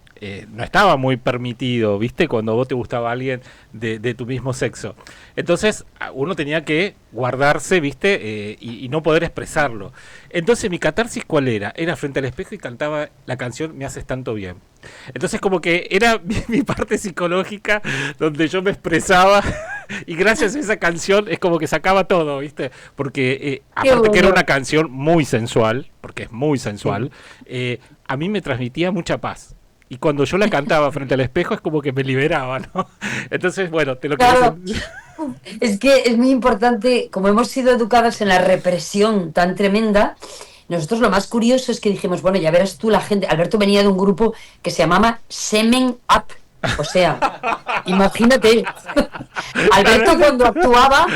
no estaba muy permitido, ¿viste? Cuando vos te gustaba alguien de tu mismo sexo. Entonces, uno tenía que guardarse, ¿viste? Y no poder expresarlo. Entonces, mi catarsis, ¿cuál era? Era frente al espejo y cantaba la canción Me haces tanto bien. Entonces, como que era mi parte psicológica donde yo me expresaba y gracias a esa canción es como que sacaba todo, ¿viste? Porque aparte que era una canción muy sensual, porque es muy sensual, a mí me transmitía mucha paz. Y cuando yo la cantaba frente al espejo es como que me liberaba, ¿no? Entonces, bueno, te lo Claro. quiero... Es que es muy importante, como hemos sido educadas en la represión tan tremenda, nosotros lo más curioso es que dijimos, bueno, ya verás tú la gente, Alberto venía de un grupo que se llamaba Semen Up, o sea, imagínate, Alberto cuando actuaba,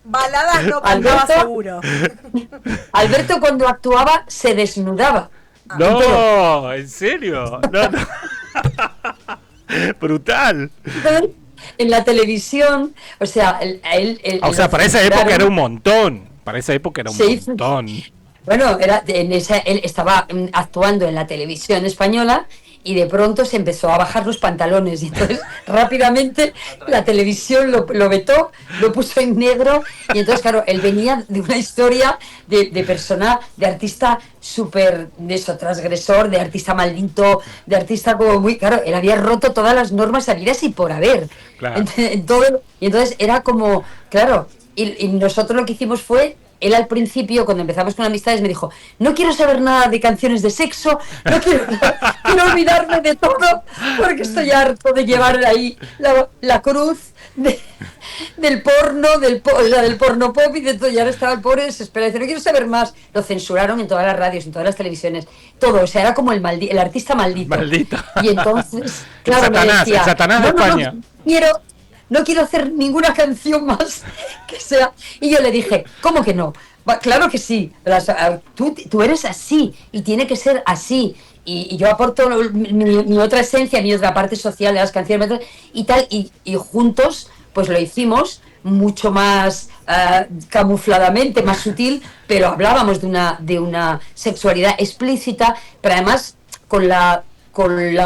Baladas no cantaba Alberto. seguro. Alberto cuando actuaba se desnudaba. No, ¿en serio? No, no. Brutal. Entonces, en la televisión, o sea, O sea, para esa época era un montón. Para esa época era un Se hizo- montón. Bueno, él estaba actuando en la televisión española y de pronto se empezó a bajar los pantalones y entonces rápidamente la televisión lo vetó, lo puso en negro y entonces claro, él venía de una historia de persona, de artista súper, de eso, transgresor, de artista maldito, de artista como muy, claro, él había roto todas las normas habidas y por haber. Claro. Y entonces era como, claro, y nosotros lo que hicimos fue, él al principio, cuando empezamos con Amistades, me dijo, no quiero saber nada de canciones de sexo, quiero olvidarme de todo, porque estoy harto de llevar ahí la cruz del porno, del porno pop y de todo. Y ahora estaba el pobre desesperado, dice, no quiero saber más. Lo censuraron en todas las radios, en todas las televisiones, todo, o sea, era como el artista maldito. Maldito. Y entonces, El claro, Satanás, me decía, el Satanás de España. no quiero hacer ninguna canción más que sea. Y yo le dije, ¿cómo que no? Claro que sí, tú eres así y tiene que ser así. Y yo aporto mi otra esencia, mi otra parte social de las canciones y tal, y juntos pues lo hicimos mucho más camufladamente, más sutil, pero hablábamos de una sexualidad explícita, pero además con la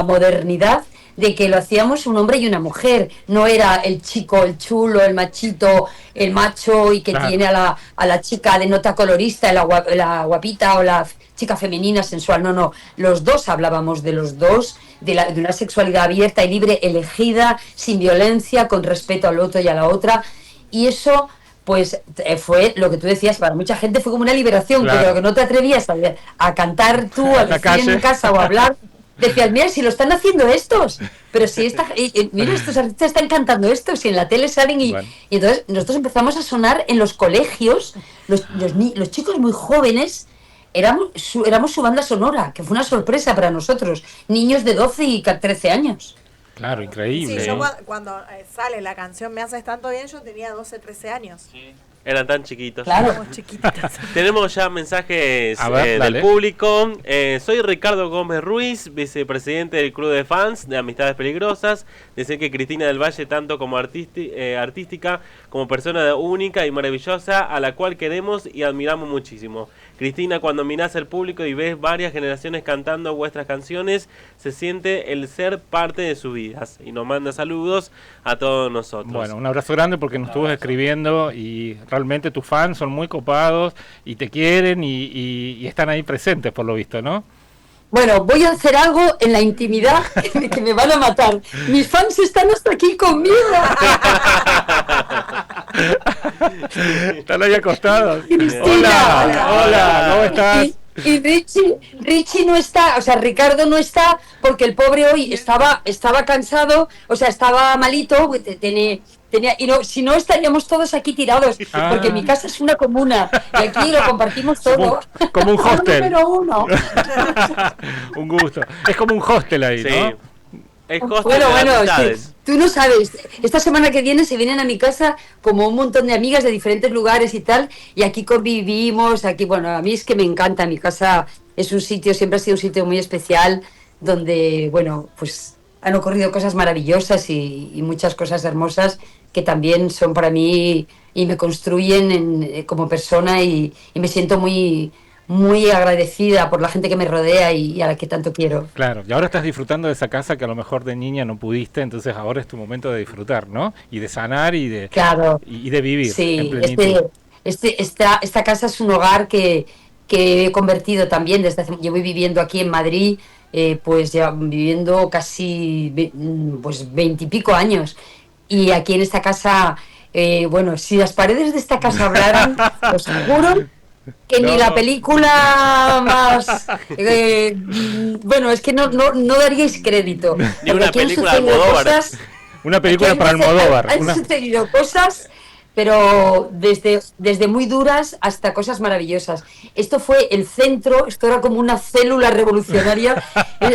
modernidad de que lo hacíamos un hombre y una mujer. No era el chico, el chulo, el machito, el macho y que tiene a la chica de nota colorista, la guapita o la chica femenina sensual. No. Los dos hablábamos de los dos, de una sexualidad abierta y libre, elegida, sin violencia, con respeto al otro y a la otra. Y eso, pues, fue lo que tú decías, para mucha gente fue como una liberación, pero que no te atrevías a cantar tú, a decir en casa o a hablar. Decías, mira, si lo están haciendo estos, pero si mira, estos artistas están cantando esto, si en la tele salen y entonces nosotros empezamos a sonar en los colegios, los chicos muy jóvenes, éramos su banda sonora, que fue una sorpresa para nosotros, niños de 12 y 13 años. Claro, increíble. Sí, yo cuando sale la canción Me haces tanto bien, yo tenía 12, 13 años. Sí. Eran tan chiquitos. Claro, chiquititas. Tenemos ya mensajes ver, del público. Soy Ricardo Gómez Ruiz, vicepresidente del Club de Fans de Amistades Peligrosas. Dice que Cristina del Valle, tanto como artística, como persona única y maravillosa, a la cual queremos y admiramos muchísimo. Cristina, cuando mirás al público y ves varias generaciones cantando vuestras canciones, se siente el ser parte de sus vidas. Y nos manda saludos a todos nosotros. Bueno, un abrazo grande porque nos estuvo escribiendo y realmente tus fans son muy copados y te quieren y están ahí presentes por lo visto, ¿no? Bueno, voy a hacer algo en la intimidad que me van a matar. Mis fans están hasta aquí conmigo. Están ahí acostados. Cristina, hola, ¿cómo estás? Y Richie no está, o sea, Ricardo no está porque el pobre hoy estaba cansado, o sea, estaba malito, y no, si no estaríamos todos aquí tirados, porque mi casa es una comuna y aquí lo compartimos todo. Como un hostel. Número uno. Un gusto. Es como un hostel ahí, ¿no? Es hostel Bueno, amistades. tú no sabes, esta semana que viene se vienen a mi casa como un montón de amigas de diferentes lugares y tal, y aquí convivimos, bueno, a mí es que me encanta, mi casa es un sitio, siempre ha sido un sitio muy especial, donde, bueno, pues han ocurrido cosas maravillosas y muchas cosas hermosas que también son para mí y me construyen como persona y me siento muy agradecida por la gente que me rodea y a la que tanto quiero. Claro, y ahora estás disfrutando de esa casa que a lo mejor de niña no pudiste, entonces ahora es tu momento de disfrutar, ¿no? Y de sanar y de vivir. Sí, en plenitud. esta casa es un hogar que he convertido también llevo viviendo aquí en Madrid, pues ya viviendo casi 20 y pico años. Y aquí en esta casa, bueno, si las paredes de esta casa hablaran, os juro que ni la película más bueno, es que no daríais crédito. Ni una película de Almodóvar. Una película para Almodóvar. Han sucedido cosas, pero desde muy duras hasta cosas maravillosas. Esto fue el centro, esto era como una célula revolucionaria.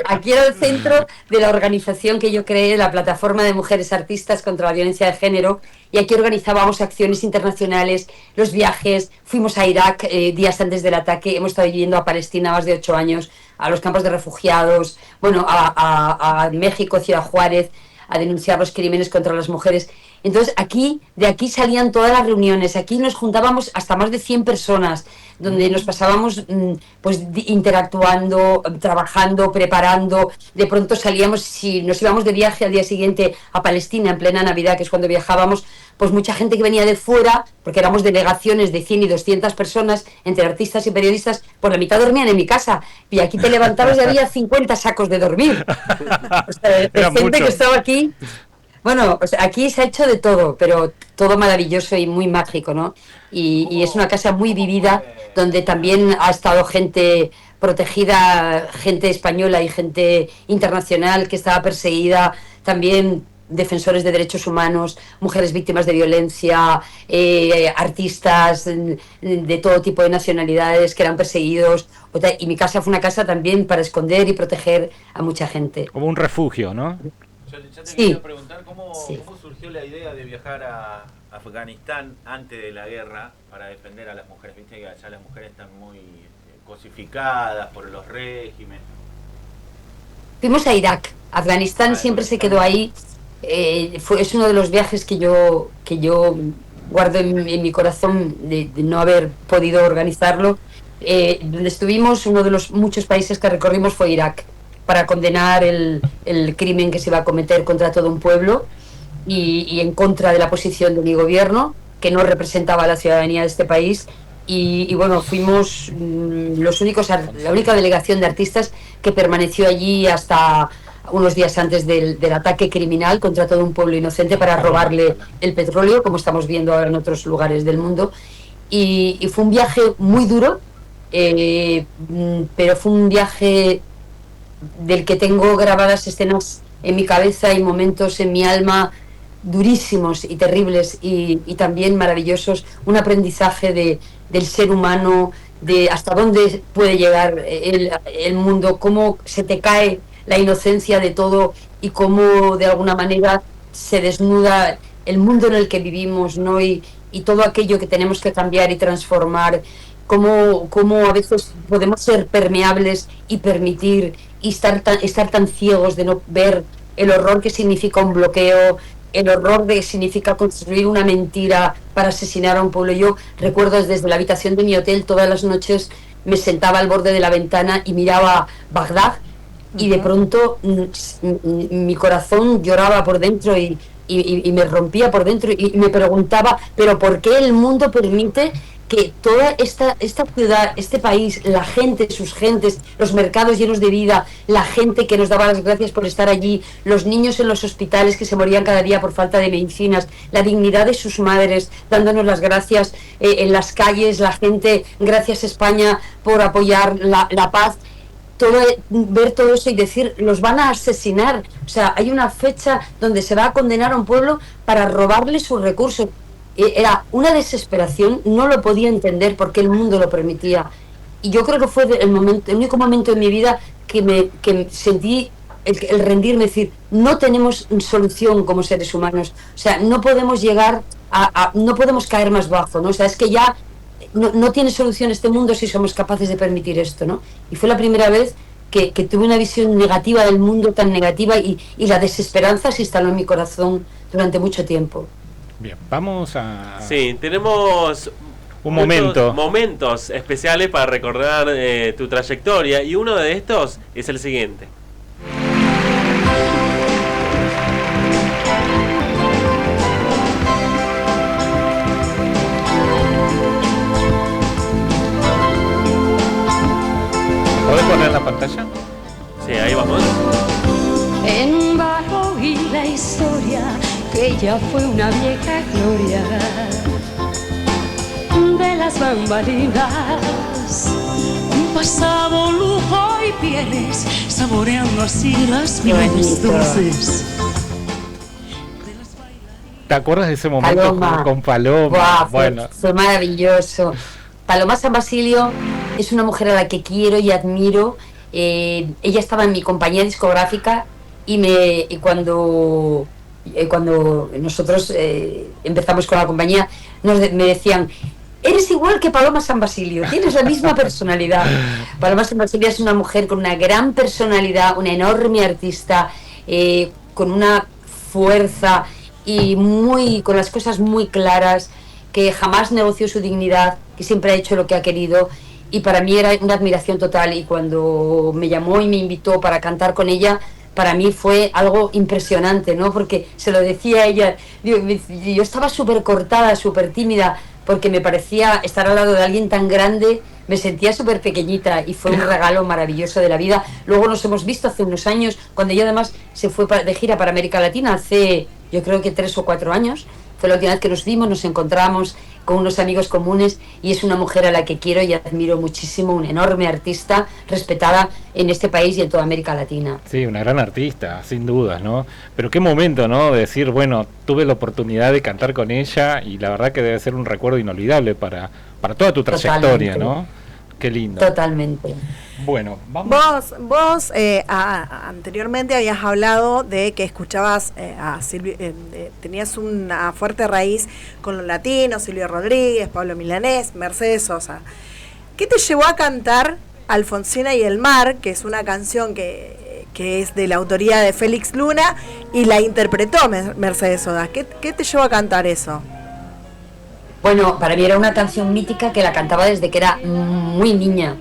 Aquí era el centro de la organización que yo creé, la Plataforma de Mujeres Artistas contra la Violencia de Género, y aquí organizábamos acciones internacionales, los viajes, fuimos a Irak días antes del ataque, hemos estado viviendo a Palestina más de 8 años, a los campos de refugiados, bueno, a México, Ciudad Juárez, a denunciar los crímenes contra las mujeres. Entonces de aquí salían todas las reuniones, aquí nos juntábamos hasta más de 100 personas, donde nos pasábamos pues interactuando, trabajando, preparando. De pronto salíamos, si nos íbamos de viaje al día siguiente a Palestina en plena Navidad, que es cuando viajábamos, pues mucha gente que venía de fuera, porque éramos delegaciones de 100 y 200 personas, entre artistas y periodistas, pues la mitad dormían en mi casa, y aquí te levantabas y había 50 sacos de dormir. O sea, de gente mucho. Que estaba aquí. Bueno, o sea, aquí se ha hecho de todo, pero todo maravilloso y muy mágico, ¿no? Y es una casa muy vivida, donde también ha estado gente protegida, gente española y gente internacional que estaba perseguida, también defensores de derechos humanos, mujeres víctimas de violencia, artistas de todo tipo de nacionalidades que eran perseguidos. Y mi casa fue una casa también para esconder y proteger a mucha gente. Como un refugio, ¿no? Yo te quería preguntar cómo surgió la idea de viajar a Afganistán antes de la guerra para defender a las mujeres. Viste que allá las mujeres están muy cosificadas por los regímenes. Fuimos a Irak. Afganistán siempre se quedó ahí. Es uno de los viajes que yo guardo en mi corazón de no haber podido organizarlo. Donde estuvimos, uno de los muchos países que recorrimos fue Irak. para condenar el crimen que se va a cometer contra todo un pueblo y en contra de la posición de mi gobierno, que no representaba a la ciudadanía de este país. Y bueno, fuimos la única delegación de artistas que permaneció allí hasta unos días antes del ataque criminal contra todo un pueblo inocente para robarle el petróleo, como estamos viendo ahora en otros lugares del mundo. Y fue un viaje muy duro, pero fue un viaje del que tengo grabadas escenas en mi cabeza y momentos en mi alma durísimos y terribles y también maravillosos, un aprendizaje del ser humano, de hasta dónde puede llegar el mundo, cómo se te cae la inocencia de todo y cómo de alguna manera se desnuda el mundo en el que vivimos, ¿no? Y todo aquello que tenemos que cambiar y transformar, cómo a veces podemos ser permeables y permitir y estar tan ciegos de no ver el horror que significa un bloqueo, el horror que significa construir una mentira para asesinar a un pueblo. Yo recuerdo desde la habitación de mi hotel todas las noches me sentaba al borde de la ventana y miraba Bagdad y de pronto mi corazón lloraba por dentro y me rompía por dentro y me preguntaba, pero ¿por qué el mundo permite que toda esta ciudad, este país, la gente, sus gentes, los mercados llenos de vida, la gente que nos daba las gracias por estar allí, los niños en los hospitales que se morían cada día por falta de medicinas, la dignidad de sus madres dándonos las gracias en las calles, la gente, gracias España por apoyar la paz, ver todo eso y decir, los van a asesinar? O sea, hay una fecha donde se va a condenar a un pueblo para robarle sus recursos. Era una desesperación, no lo podía entender porque el mundo lo permitía. Y yo creo que fue el único momento en mi vida que sentí el rendirme, decir, no tenemos solución como seres humanos. O sea, no podemos llegar no podemos caer más bajo, ¿no? O sea, es que ya no tiene solución este mundo si somos capaces de permitir esto, ¿no? Y fue la primera vez que tuve una visión negativa del mundo, tan negativa, y la desesperanza se instaló en mi corazón durante mucho tiempo. Bien, vamos a... Sí, tenemos momentos especiales para recordar tu trayectoria, y uno de estos es el siguiente. ¿Podés poner la pantalla? Sí, ahí vamos. En barro y la historia, que ya fue una vieja gloria de las bambalinas, un pasado lujo y pieles, saboreando así las mieles dulces. ¿Te acuerdas de ese momento Paloma. con Paloma? Wow, fue maravilloso. Paloma San Basilio es una mujer a la que quiero y admiro. Ella estaba en mi compañía discográfica y cuando nosotros empezamos con la compañía, me decían, eres igual que Paloma San Basilio, tienes la misma personalidad. Paloma San Basilio es una mujer con una gran personalidad, una enorme artista, con una fuerza y con las cosas muy claras, que jamás negoció su dignidad, que siempre ha hecho lo que ha querido, y para mí era una admiración total. Y cuando me llamó y me invitó para cantar con ella, para mí fue algo impresionante, ¿no? Porque se lo decía a ella, yo estaba súper cortada, súper tímida, porque me parecía estar al lado de alguien tan grande, me sentía súper pequeñita, y fue un regalo maravilloso de la vida. Luego nos hemos visto hace unos años, cuando ella además se fue de gira para América Latina, hace yo creo que 3 o 4 años, fue la última vez que nos vimos, nos encontramos con unos amigos comunes, y es una mujer a la que quiero y admiro muchísimo, una enorme artista respetada en este país y en toda América Latina. Sí, una gran artista, sin dudas, ¿no? Pero qué momento, ¿no? De decir, bueno, tuve la oportunidad de cantar con ella, y la verdad que debe ser un recuerdo inolvidable para toda tu trayectoria, Totalmente. ¿no? Qué lindo. Totalmente. Bueno, vamos. Vos anteriormente habías hablado de que escuchabas a Silvio, tenías una fuerte raíz con los latinos, Silvio Rodríguez, Pablo Milanés, Mercedes Sosa. ¿Qué te llevó a cantar Alfonsina y el mar, que es una canción que es de la autoría de Félix Luna y la interpretó Mercedes Sosa? ¿Qué te llevó a cantar eso? Bueno, para mí era una canción mítica que la cantaba desde que era muy niña.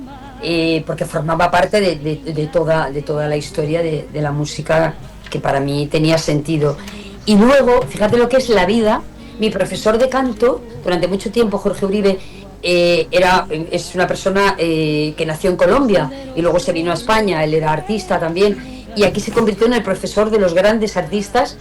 porque formaba parte de toda la historia de la música, que para mí tenía sentido. Y luego, fíjate lo que es la vida. Mi profesor de canto, durante mucho tiempo, Jorge Uribe, es una persona que nació en Colombia y luego se vino a España. Él era artista también, y aquí se convirtió en el profesor de los grandes artistas.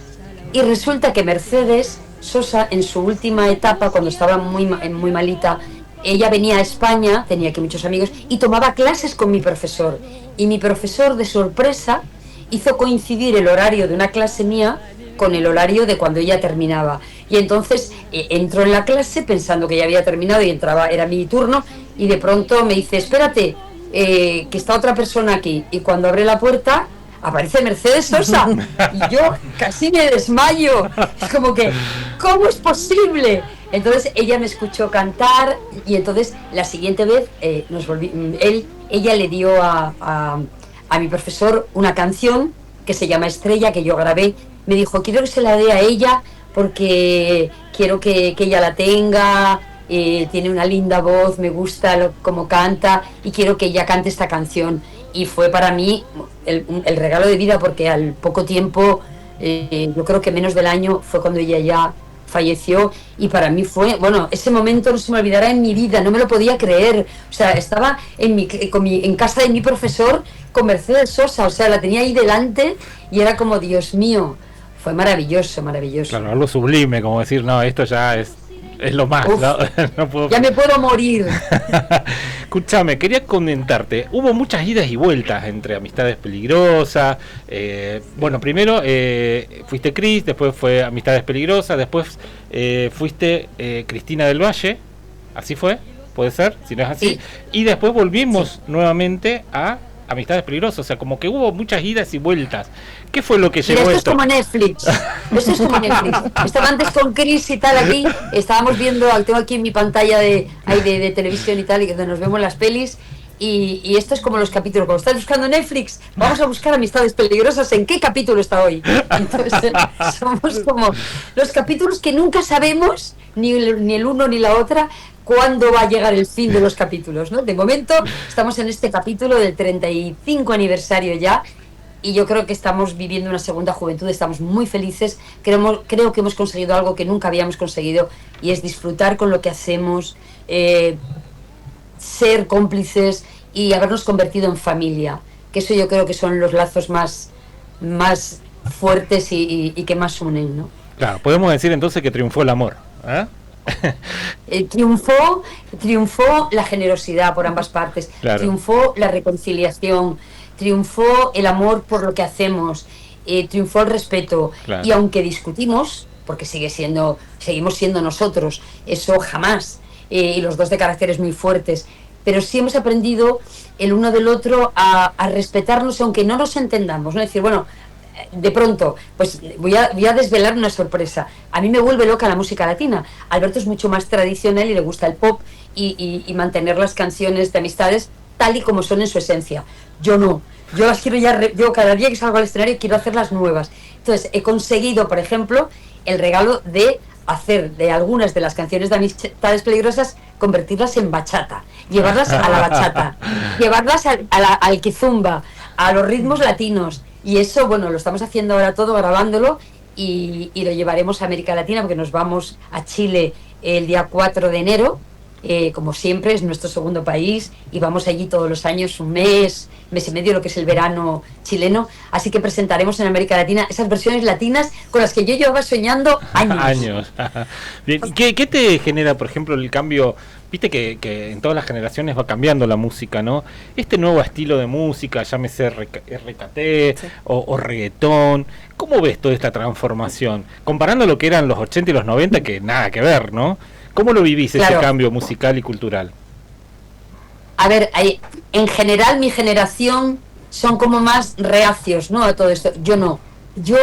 Y resulta que Mercedes Sosa, en su última etapa, cuando estaba muy malita, ella venía a España, tenía aquí muchos amigos, y tomaba clases con mi profesor. Y mi profesor, de sorpresa, hizo coincidir el horario de una clase mía con el horario de cuando ella terminaba. Y entonces entró en la clase pensando que ya había terminado y era mi turno, y de pronto me dice, espérate, que está otra persona aquí. Y cuando abre la puerta, aparece Mercedes Sosa, y yo casi me desmayo. Es como que, ¿cómo es posible? Entonces ella me escuchó cantar, y entonces la siguiente vez ella le dio a mi profesor una canción que se llama Estrella, que yo grabé. Me dijo, quiero que se la dé a ella porque quiero que ella la tenga, tiene una linda voz, me gusta cómo canta, y quiero que ella cante esta canción. Y fue para mí el regalo de vida, porque al poco tiempo, yo creo que menos del año, fue cuando ella ya falleció, y para mí fue, bueno, ese momento no se me olvidará en mi vida, no me lo podía creer. O sea, estaba en casa de mi profesor con Mercedes Sosa, o sea, la tenía ahí delante, y era como, Dios mío, fue maravilloso, maravilloso. Claro, algo sublime, como decir, no, esto ya es lo más. Uf, ¿no? No puedo... Ya me puedo morir. Escúchame, quería comentarte, hubo muchas idas y vueltas entre Amistades Peligrosas. Bueno, primero fuiste Cris, después fue Amistades Peligrosas, después fuiste Cristina del Valle, ¿así fue? ¿Puede ser? Si no es así. Sí. Y después volvimos nuevamente a Amistades Peligrosas, o sea, como que hubo muchas idas y vueltas. ¿Qué fue lo que llevó esto? esto? Es como Netflix. Esto es como Netflix. Estaba antes con Chris y tal aquí, estábamos viendo, tengo aquí en mi pantalla de televisión y tal, y donde nos vemos las pelis, y esto es como los capítulos. Cuando estás buscando Netflix, vamos a buscar Amistades Peligrosas, ¿en qué capítulo está hoy? Entonces, somos como los capítulos que nunca sabemos, ni el uno ni la otra, cuándo va a llegar el fin de los capítulos, ¿no? De momento estamos en este capítulo del 35 aniversario ya, y yo creo que estamos viviendo una segunda juventud, estamos muy felices, creo que hemos conseguido algo que nunca habíamos conseguido, y es disfrutar con lo que hacemos, ser cómplices y habernos convertido en familia, que eso yo creo que son los lazos más fuertes y que más unen, ¿no? Claro, podemos decir entonces que triunfó el amor, ¿eh? Triunfó la generosidad por ambas partes, claro. Triunfó la reconciliación, triunfó el amor por lo que hacemos, triunfó el respeto, claro. Y aunque discutimos, porque seguimos siendo nosotros, eso jamás, y los dos de caracteres muy fuertes, pero sí hemos aprendido el uno del otro a respetarnos, aunque no nos entendamos, ¿no? Es decir, bueno, de pronto, pues voy a desvelar una sorpresa. A mí me vuelve loca la música latina. Alberto es mucho más tradicional y le gusta el pop y mantener las canciones de Amistades tal y como son en su esencia. Yo no. Yo las quiero yo cada día que salgo al escenario quiero hacerlas nuevas. Entonces he conseguido, por ejemplo, el regalo de hacer de algunas de las canciones de Amistades Peligrosas, convertirlas en bachata, llevarlas a la bachata, llevarlas al kizomba, a los ritmos latinos. Y eso, bueno, lo estamos haciendo ahora todo, grabándolo, y lo llevaremos a América Latina, porque nos vamos a Chile el día 4 de enero, como siempre, es nuestro segundo país, y vamos allí todos los años, un mes y medio, lo que es el verano chileno, así que presentaremos en América Latina esas versiones latinas con las que yo llevaba soñando años. Bien, ¿qué te genera, por ejemplo, el cambio? Viste que en todas las generaciones va cambiando la música, ¿no? Este nuevo estilo de música, llámese RKT, sí, o reggaetón, ¿cómo ves toda esta transformación? Comparando lo que eran los 80 y los 90, que nada que ver, ¿no? ¿Cómo lo vivís, claro, ese cambio musical y cultural? A ver, en general mi generación son como más reacios, ¿no?, a todo esto. Yo no.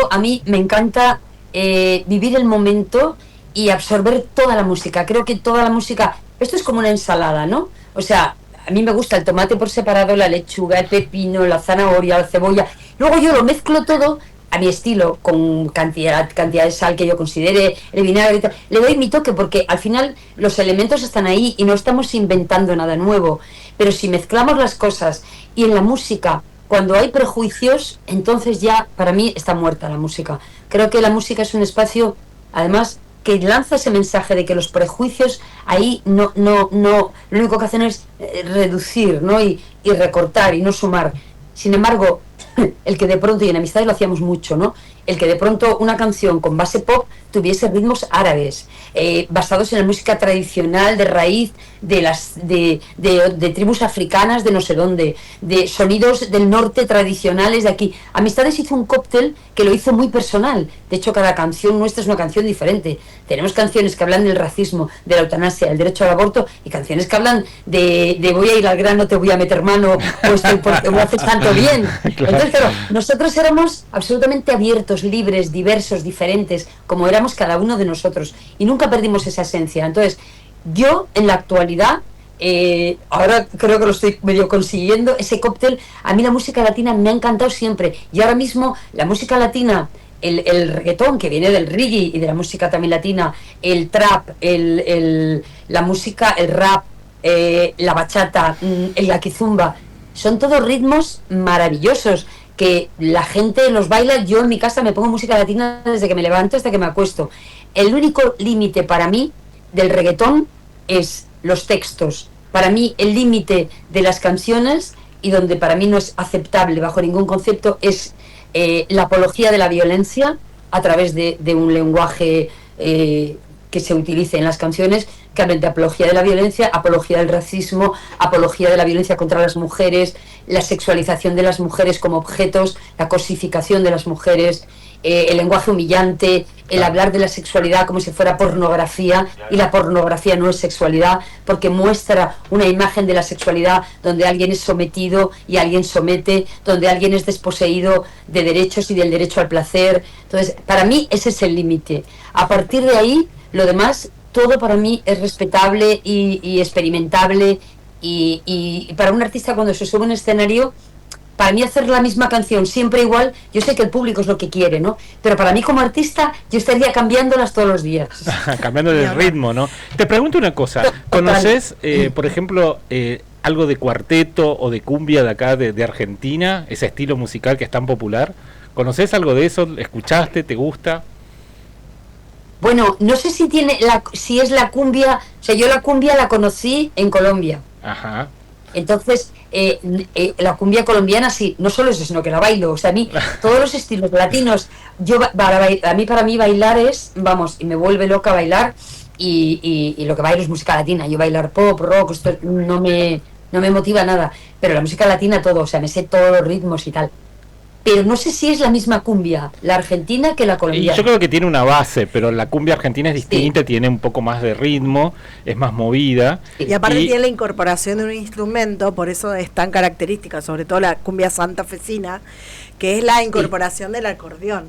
A mí me encanta vivir el momento y absorber toda la música. Creo que toda la música... Esto es como una ensalada, ¿no? O sea, a mí me gusta el tomate por separado, la lechuga, el pepino, la zanahoria, la cebolla. Luego yo lo mezclo todo a mi estilo, con cantidad de sal que yo considere, el vinagre y tal. Le doy mi toque porque al final los elementos están ahí y no estamos inventando nada nuevo. Pero si mezclamos las cosas y en la música, cuando hay prejuicios, entonces ya para mí está muerta la música. Creo que la música es un espacio, además, que lanza ese mensaje de que los prejuicios ahí no, lo único que hacen es reducir, ¿no? Y recortar y no sumar. Sin embargo, el que de pronto, y en Amistades lo hacíamos mucho, ¿no? El que de pronto una canción con base pop tuviese ritmos árabes, basados en la música tradicional de raíz de tribus africanas de no sé dónde, de sonidos del norte tradicionales de aquí. Amistades hizo un cóctel que lo hizo muy personal. De hecho, cada canción nuestra es una canción diferente. Tenemos canciones que hablan del racismo, de la eutanasia, del derecho al aborto, y canciones que hablan de voy a ir al grano, te voy a meter mano, o estoy porque me haces tanto bien. Claro. Entonces, claro, nosotros éramos absolutamente abiertos, libres, diversos, diferentes, como éramos cada uno de nosotros, y nunca perdimos esa esencia. Entonces, yo en la actualidad, ahora creo que lo estoy medio consiguiendo, ese cóctel, a mí la música latina me ha encantado siempre, y ahora mismo la música latina, el reggaetón que viene del reggae y de la música también latina, el trap, la música, el rap, la bachata, la kizomba, son todos ritmos maravillosos que la gente los baila. Yo en mi casa me pongo música latina desde que me levanto hasta que me acuesto. El único límite para mí del reggaetón es los textos. Para mí el límite de las canciones, y donde para mí no es aceptable bajo ningún concepto, es la apología de la violencia a través de un lenguaje que se utilice en las canciones, que hablen de apología de la violencia, apología del racismo, apología de la violencia contra las mujeres, la sexualización de las mujeres como objetos, la cosificación de las mujeres, el lenguaje humillante, el hablar de la sexualidad como si fuera pornografía, y la pornografía no es sexualidad, porque muestra una imagen de la sexualidad donde alguien es sometido y alguien somete, donde alguien es desposeído de derechos y del derecho al placer. Entonces, para mí ese es el límite. A partir de ahí, lo demás, todo para mí es respetable y experimentable, y para un artista cuando se sube a un escenario, para mí hacer la misma canción siempre igual, yo sé que el público es lo que quiere, ¿no? Pero para mí como artista yo estaría cambiándolas todos los días. Cambiando el ritmo, ¿no? Te pregunto una cosa, ¿conoces, por ejemplo, algo de cuarteto o de cumbia de acá, de Argentina, ese estilo musical que es tan popular? ¿Conoces algo de eso? ¿Escuchaste? ¿Te gusta? Bueno, no sé si es la cumbia, o sea, yo la cumbia la conocí en Colombia. Ajá. Entonces, la cumbia colombiana sí, no solo eso, sino que la bailo. O sea, a mí, todos los estilos latinos, para mí bailar es, vamos, y me vuelve loca bailar, y lo que bailo es música latina. Yo bailar pop, rock, esto no me motiva nada, pero la música latina todo, o sea, me sé todos los ritmos y tal. Pero no sé si es la misma cumbia, la argentina que la colombiana. Y yo creo que tiene una base, pero la cumbia argentina es distinta, sí. Tiene un poco más de ritmo, es más movida. Y aparte tiene la incorporación de un instrumento, por eso es tan característica, sobre todo la cumbia santafesina, que es la incorporación del acordeón.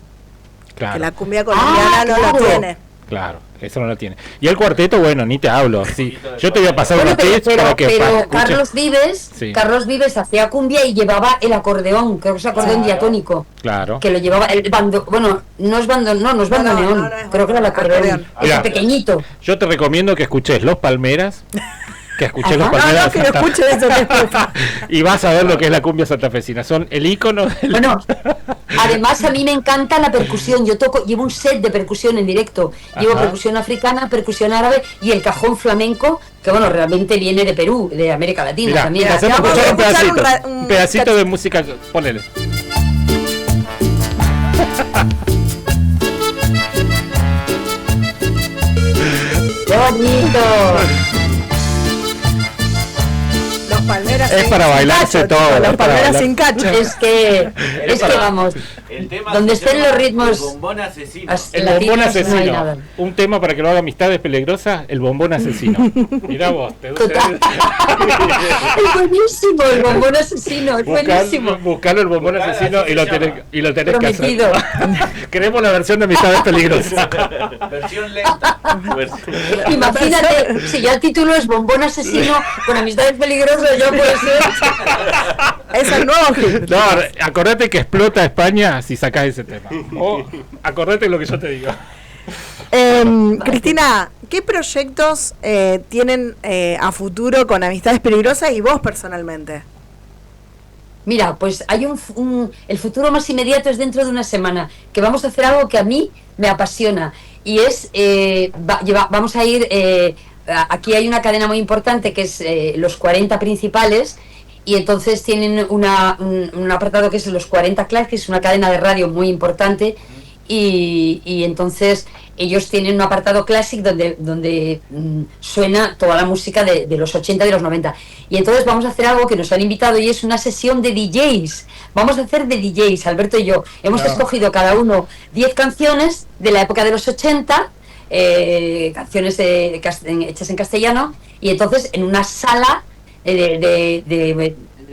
Claro. Que la cumbia colombiana no lo tiene. Claro, eso no lo tiene. Y el cuarteto, bueno, ni te hablo. Sí, yo te voy a pasar unos tips para que pero Carlos Vives, sí. Carlos Vives hacía cumbia y llevaba el acordeón, creo que es acordeón diatónico. Claro. Que lo llevaba el bando, bueno, no es bandoneón, creo que era el acordeón. Ese pequeñito. Yo te recomiendo que escuches Los Palmeras. Que escuché Los Palmeras. No, que lo escuche eso después. Y vas a ver lo que es la cumbia santafesina. Son el ícono del... Bueno, además a mí me encanta la percusión. Yo llevo un set de percusión en directo. Llevo percusión africana, percusión árabe y el cajón flamenco, que bueno, realmente viene de Perú, de América Latina. Mirá, también. Hacemos escuchar un pedacito de música. Ponele. ¡Qué bonito! Los Palmeras es para bailarse todo. Los Palmeras sin cacho. Es que vamos, el tema donde estén los ritmos. El bombón asesino. El bombón asesino. No hay nada. Un tema para que lo haga Amistades Peligrosas, el bombón asesino. Mirá vos. Es buenísimo el bombón asesino, es buenísimo. Buscalo el bombón asesino y lo tenés que hacer. Queremos la versión de Amistades Peligrosas. Versión lenta. Imagínate, si ya el título es bombón asesino con Amistades Peligrosas, ya puede ser. Es el nuevo hit. No, acordate que explota España si sacás ese tema. O acordate lo que yo te digo. Cristina, ¿qué proyectos tienen a futuro con Amistades Peligrosas y vos personalmente? Mira, pues hay el futuro más inmediato es dentro de una semana, que vamos a hacer algo que a mí me apasiona, y es, vamos a ir, aquí hay una cadena muy importante que es los 40 principales, y entonces tienen un apartado que es los 40 Classics, que es una cadena de radio muy importante, y entonces ellos tienen un apartado Classic donde suena toda la música de los 80 y de los 90. Y entonces vamos a hacer algo que nos han invitado y es una sesión de DJs. Vamos a hacer de DJs, Alberto y yo. Hemos escogido cada uno 10 canciones de la época de los 80, canciones hechas en castellano, y entonces en una sala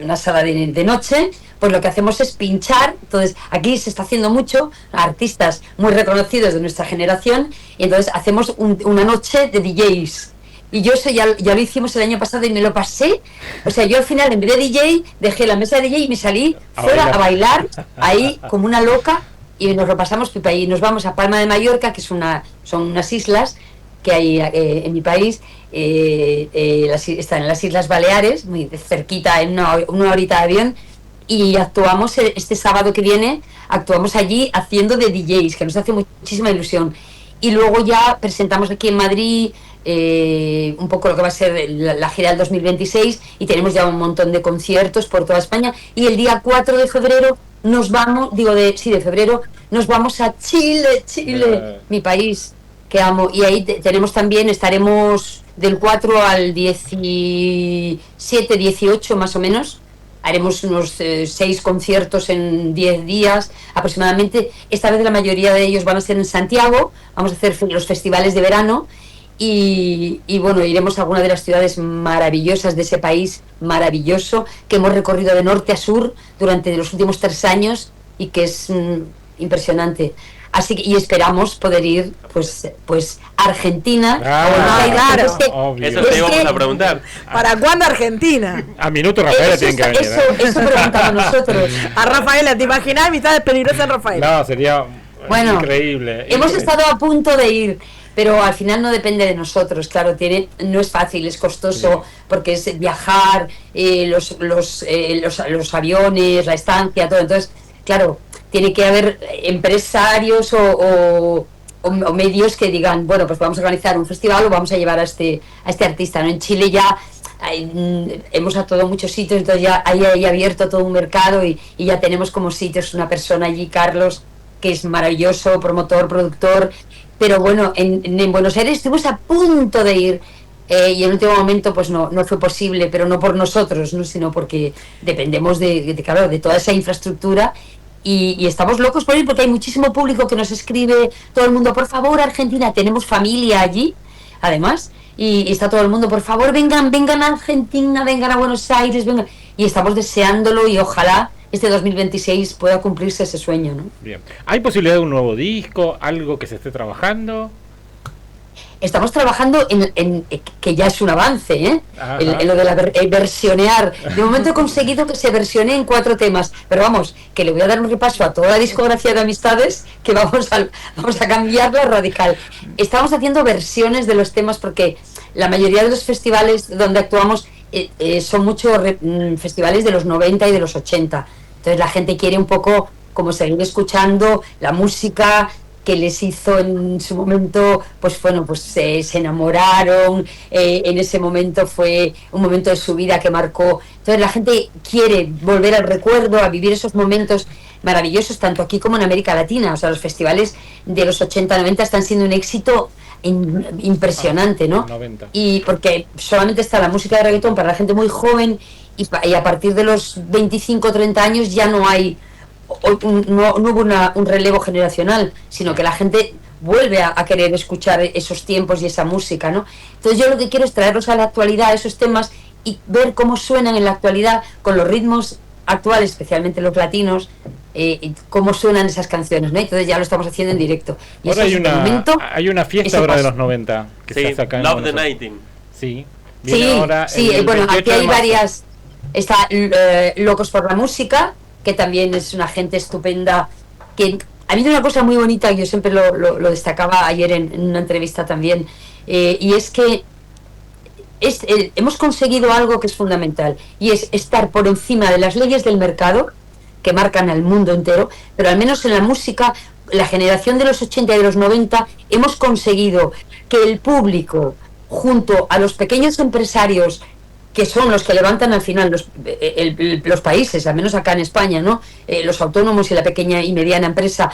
una sala de noche, pues lo que hacemos es pinchar. Entonces aquí se está haciendo mucho, artistas muy reconocidos de nuestra generación, y entonces hacemos una noche de DJs. Y yo eso ya lo hicimos el año pasado y me lo pasé. O sea, yo al final en vez de DJ dejé la mesa de DJ y me salí fuera a bailar ahí como una loca, y nos lo pasamos pipa. Y nos vamos a Palma de Mallorca, que son unas islas que hay en mi país. Están en las Islas Baleares, muy cerquita, en una horita de avión, y actuamos este sábado que viene, actuamos allí haciendo de DJs, que nos hace muchísima ilusión. Y luego ya presentamos aquí en Madrid un poco lo que va a ser la gira del 2026, y tenemos ya un montón de conciertos por toda España, y el día 4 de febrero nos vamos, de febrero, nos vamos a Chile, mi país que amo, y ahí estaremos del 4 al 17, 18 más o menos. Haremos unos 6 conciertos en 10 días aproximadamente. Esta vez la mayoría de ellos van a ser en Santiago. Vamos a hacer los festivales de verano y bueno, iremos a alguna de las ciudades maravillosas de ese país maravilloso que hemos recorrido de norte a sur durante los últimos 3 años y que es impresionante. Así que, y esperamos poder ir pues a Argentina. Claro. Eso te íbamos a preguntar. ¿Para cuándo Argentina? A minuto Rafaela tienen que venir. Eso preguntamos nosotros. A Rafaela, ¿te imaginas Amistades Peligrosas en Rafaela? No, sería increíble. Hemos estado a punto de ir, pero al final no depende de nosotros. Claro, no es fácil, es costoso, porque es viajar, los aviones, la estancia, todo. Entonces, claro, tiene que haber empresarios o medios que digan, bueno, pues vamos a organizar un festival o vamos a llevar a este artista, ¿no? En Chile ya hemos actuado en muchos sitios, entonces ya hay abierto todo un mercado y ya tenemos como sitios una persona allí, Carlos, que es maravilloso, promotor, productor, pero bueno, en Buenos Aires estuvimos a punto de ir, y en el último momento pues no fue posible, pero no por nosotros, ¿no? Sino porque dependemos de toda esa infraestructura. Y estamos locos por ir porque hay muchísimo público que nos escribe, todo el mundo, por favor, Argentina, tenemos familia allí, además, y está todo el mundo, por favor, vengan a Argentina, vengan a Buenos Aires, vengan, y estamos deseándolo y ojalá este 2026 pueda cumplirse ese sueño, ¿no? Bien. ¿Hay posibilidad de un nuevo disco, algo que se esté trabajando? Estamos trabajando en que ya es un avance, en lo de la versionear. De momento he conseguido que se versione en 4 temas, pero vamos, que le voy a dar un repaso a toda la discografía de Amistades, que vamos a cambiarla radical. Estamos haciendo versiones de los temas porque la mayoría de los festivales donde actuamos son muchos festivales de los 90 y de los 80. Entonces la gente quiere un poco como seguir escuchando la música que les hizo en su momento, pues bueno, pues se enamoraron, en ese momento fue un momento de su vida que marcó. Entonces la gente quiere volver al recuerdo, a vivir esos momentos maravillosos, tanto aquí como en América Latina. O sea, los festivales de los 80-90 están siendo un éxito impresionante, ¿no? 90. Y porque solamente está la música de reggaetón para la gente muy joven y a partir de los 25-30 años ya no hay... No hubo un relevo generacional, sino que la gente vuelve a querer escuchar esos tiempos y esa música, ¿no? Entonces yo lo que quiero es traerlos a la actualidad, esos temas, y ver cómo suenan en la actualidad con los ritmos actuales, especialmente los latinos, cómo suenan esas canciones, ¿no? Entonces ya lo estamos haciendo en directo. Y ahora hay una fiesta ahora de los 90 que se hace acá en Love the Nighting. Sí. Bueno, aquí hay varias. Está Locos por la Música, que también es una gente estupenda, que ha habido una cosa muy bonita que yo siempre lo destacaba ayer en una entrevista también, y es que hemos conseguido algo que es fundamental, y es estar por encima de las leyes del mercado que marcan al mundo entero, pero al menos en la música, la generación de los 80 y de los 90, hemos conseguido que el público, junto a los pequeños empresarios, que son los que levantan al final los países, al menos acá en España, ¿no? Los autónomos y la pequeña y mediana empresa,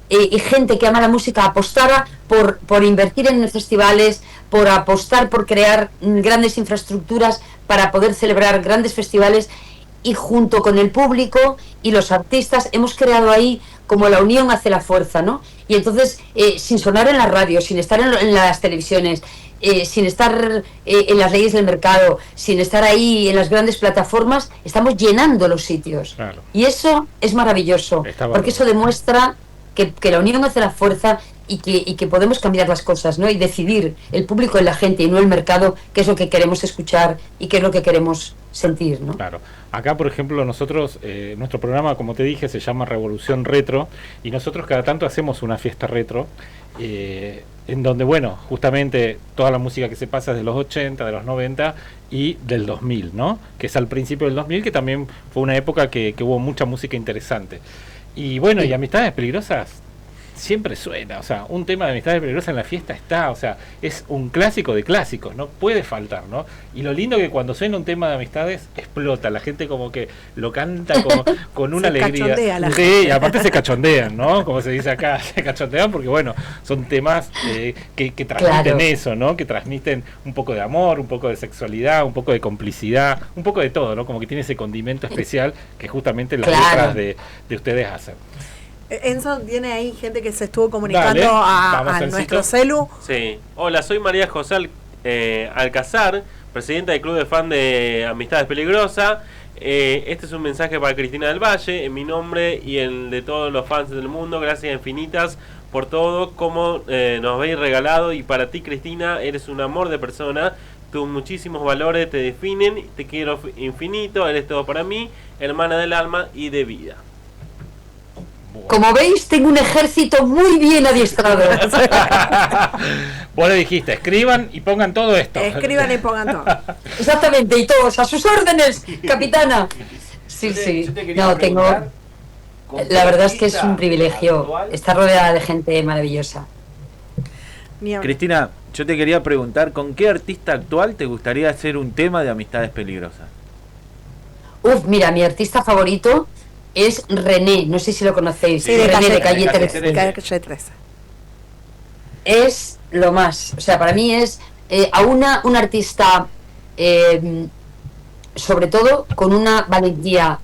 y gente que ama la música, apostara por invertir en festivales, por apostar por crear grandes infraestructuras para poder celebrar grandes festivales, y junto con el público y los artistas hemos creado ahí como la unión hace la fuerza, ¿no? Y entonces, sin sonar en la radio, sin estar en las televisiones, sin estar en las leyes del mercado, sin estar ahí en las grandes plataformas, estamos llenando los sitios. Claro. Y eso es maravilloso, porque eso demuestra que la unión hace la fuerza y que podemos cambiar las cosas, ¿no? Y decidir, el público es la gente y no el mercado, qué es lo que queremos escuchar y qué es lo que queremos sentir, ¿no? Claro. Acá, por ejemplo, nosotros, nuestro programa, como te dije, se llama Revolución Retro, y nosotros cada tanto hacemos una fiesta retro, en donde, bueno, justamente toda la música que se pasa es de los 80, de los 90 y del 2000, ¿no? Que es al principio del 2000, que también fue una época que hubo mucha música interesante. Y bueno, y Amistades Peligrosas siempre suena, o sea, un tema de Amistades Peligrosas en la fiesta está, o sea, es un clásico de clásicos, no puede faltar, ¿no? Y lo lindo que cuando suena un tema de amistades, explota, la gente como que lo canta con una alegría. Sí, y aparte se cachondean, ¿no? Como se dice acá, se cachondean porque, bueno, son temas que transmiten eso, ¿no? Que transmiten un poco de amor, un poco de sexualidad, un poco de complicidad, un poco de todo, ¿no? Como que tiene ese condimento especial que justamente las letras de ustedes hacen. Enzo, tiene ahí gente que se estuvo comunicando a nuestro celu. Sí. Hola, soy María José Alcázar, presidenta del Club de Fan de Amistades Peligrosas. Este es un mensaje para Cristina del Valle, en mi nombre y el de todos los fans del mundo. Gracias infinitas por todo, como nos habéis regalado. Y para ti, Cristina, eres un amor de persona. Tus muchísimos valores te definen. Te quiero infinito, eres todo para mí, hermana del alma y de vida. Como veis, tengo un ejército muy bien adiestrado. Vos le dijiste, escriban y pongan todo esto. Escriban y pongan todo. Exactamente, y todos a sus órdenes, capitana. Sí. No, tengo... La verdad es que es un privilegio estar rodeada de gente maravillosa. Cristina, yo te quería preguntar, ¿con qué artista actual te gustaría hacer un tema de Amistades Peligrosas? Mira, mi artista favorito es René, no sé si lo conocéis. Sí, René de Calle 13. Es lo más, o sea, para mí es un artista sobre todo con una valentía,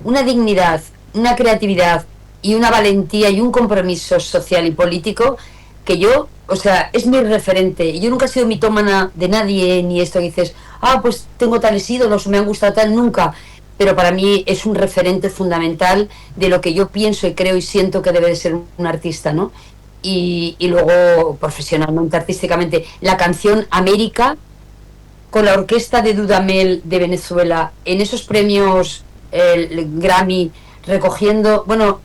una dignidad, una creatividad y una valentía y un compromiso social y político que yo, o sea, es mi referente. Yo nunca he sido mitómana de nadie, ni esto que dices, pues tengo tales ídolos, me han gustado tal, nunca. Pero para mí es un referente fundamental de lo que yo pienso y creo y siento que debe de ser un artista, ¿no? Y luego, profesionalmente, artísticamente, la canción América, con la orquesta de Dudamel de Venezuela, en esos premios el Grammy, recogiendo, bueno,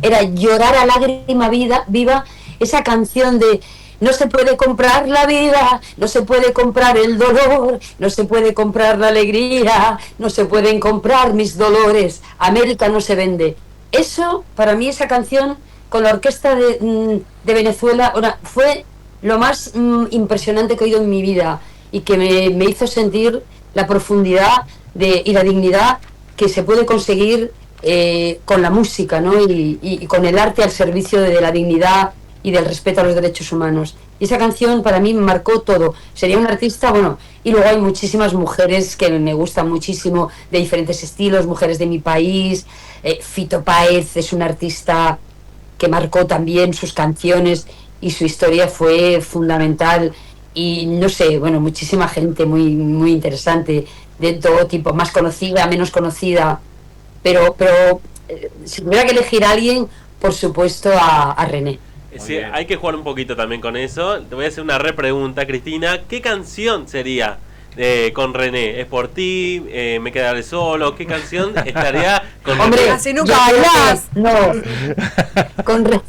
era llorar a lágrima viva, esa canción de... No se puede comprar la vida, no se puede comprar el dolor, no se puede comprar la alegría, no se pueden comprar mis dolores, América no se vende. Eso, para mí, esa canción con la orquesta de Venezuela fue lo más impresionante que he oído en mi vida y que me hizo sentir la profundidad y la dignidad que se puede conseguir con la música, ¿no? Y con el arte al servicio de la dignidad y del respeto a los derechos humanos. Y esa canción para mí me marcó todo. Sería un artista, bueno, y luego hay muchísimas mujeres que me gustan muchísimo, de diferentes estilos, mujeres de mi país. Fito Páez es un artista que marcó también sus canciones y su historia fue fundamental. Y no sé, bueno, muchísima gente muy, muy interesante, de todo tipo, más conocida, menos conocida. Pero si tuviera que elegir a alguien, por supuesto a René. Sí, hay que jugar un poquito también con eso. Te voy a hacer una repregunta, Cristina. ¿Qué canción sería con René? ¿Es por ti? ¿Me quedaré solo? ¿Qué canción estaría con Hombre, René? Así nunca yo creo bailás. que- No. Con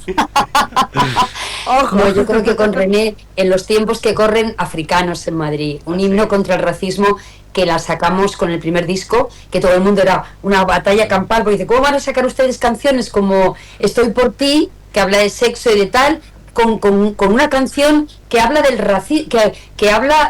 Ojo. No, yo creo que con René, en los tiempos que corren, Africanos en Madrid, un himno contra el racismo que la sacamos con el primer disco, que todo el mundo era una batalla campal, porque dice, ¿cómo van a sacar ustedes canciones como Estoy por ti, que habla de sexo y de tal, con una canción que habla del racismo, que habla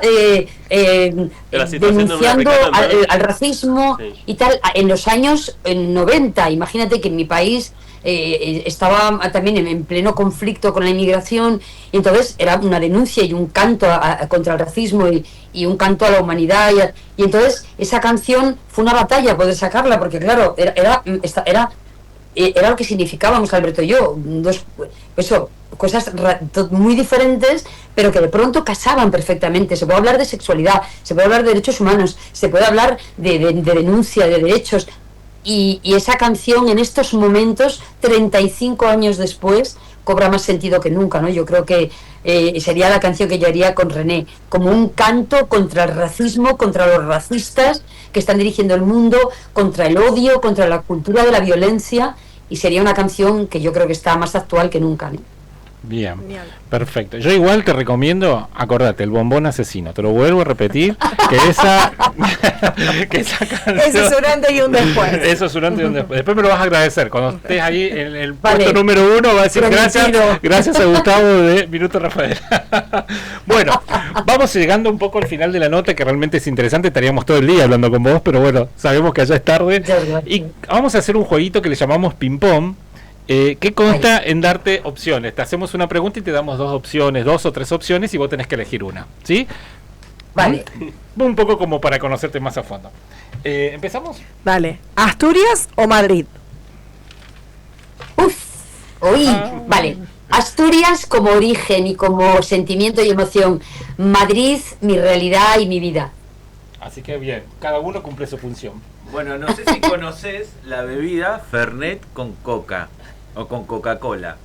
la situación de una denunciando africana, ¿no? al racismo Sí. y tal, en los años 90? Imagínate que en mi país estaba también en pleno conflicto con la inmigración, y entonces era una denuncia y un canto contra el racismo y un canto a la humanidad, y entonces esa canción fue una batalla poder sacarla, porque claro, era lo que significábamos Alberto y yo, cosas muy diferentes, pero que de pronto casaban perfectamente. Se puede hablar de sexualidad, se puede hablar de derechos humanos, se puede hablar de denuncia, de derechos. Y esa canción en estos momentos, 35 años después, cobra más sentido que nunca, ¿no? Yo creo que sería la canción que yo haría con René, como un canto contra el racismo, contra los racistas que están dirigiendo el mundo, contra el odio, contra la cultura de la violencia, y sería una canción que yo creo que está más actual que nunca, ¿no? Bien, perfecto. Yo igual te recomiendo, acordate, El Bombón Asesino. Te lo vuelvo a repetir, que esa canción... Ese es un antes y un después. Eso es un antes y un después. Después me lo vas a agradecer. Cuando estés ahí en el Vale. puesto número 1, vas a decir Prometido. gracias a Gustavo de Minuto Rafael. Bueno, vamos llegando un poco al final de la nota, que realmente es interesante. Estaríamos todo el día hablando con vos, pero bueno, sabemos que allá es tarde. Y vamos a hacer un jueguito que le llamamos ping-pong. Que consta en darte opciones. Te hacemos una pregunta y te damos dos opciones, 2 o 3 opciones, y vos tenés que elegir una, ¿sí? Vale. Un poco como para conocerte más a fondo. ¿Empezamos? Dale. ¿Asturias o Madrid? Vale. Asturias como origen y como sentimiento y emoción. Madrid, mi realidad y mi vida. Así que bien, cada uno cumple su función. Bueno, no sé si conoces la bebida Fernet con coca o con Coca-Cola.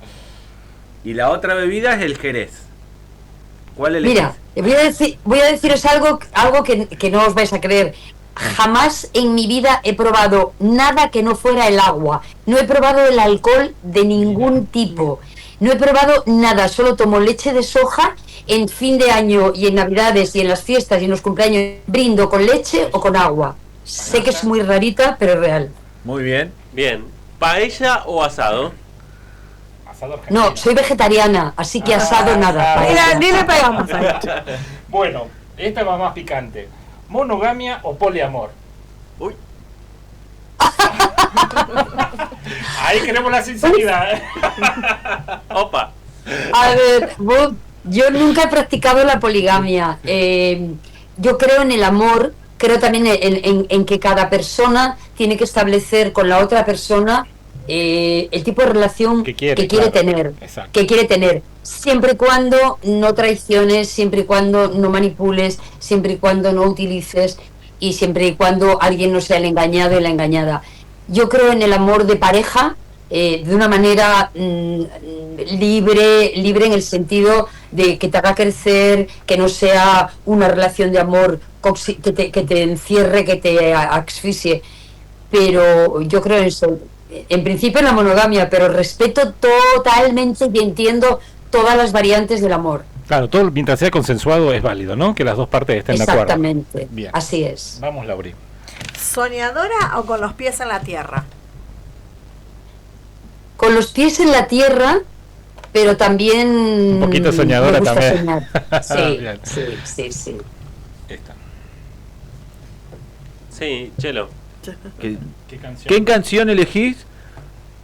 Y la otra bebida es el Jerez. ¿Cuál elegís? Mira, voy a deciros algo que no os vais a creer. Jamás en mi vida he probado nada que no fuera el agua. No he probado el alcohol de ningún tipo. No he probado nada, solo tomo leche de soja en fin de año y en Navidades y en las fiestas y en los cumpleaños. Brindo con leche o con agua. Sé que es muy rarita, pero es real. Muy bien. Bien. ¿Paella o asado? No, soy vegetariana, así que asado nada. Mira, ni le pegamos ahí. Bueno, esta va más picante. ¿Monogamia o poliamor? Uy. Ahí queremos la sinceridad. Opa. A ver, yo nunca he practicado la poligamia. Yo creo en el amor, creo también en que cada persona tiene que establecer con la otra persona el tipo de relación que quiere claro. tener. Exacto. Que quiere tener, siempre y cuando no traiciones, siempre y cuando no manipules, siempre y cuando no utilices, y siempre y cuando alguien no sea el engañado y la engañada. Yo creo en el amor de pareja, de una manera libre en el sentido de que te haga crecer, que no sea una relación de amor que te encierre, que te asfixie. Pero yo creo en eso. En principio en la monogamia, pero respeto totalmente y entiendo todas las variantes del amor. Claro, todo mientras sea consensuado es válido, ¿no? Que las dos partes estén de acuerdo. Exactamente. Bien. Así es. Vamos, Lauri. ¿Soñadora o con los pies en la tierra? Con los pies en la tierra, pero también Un poquito soñadora me gusta también. soñar. Bien. Sí. Esta. Sí, Chelo. ¿Qué canción elegís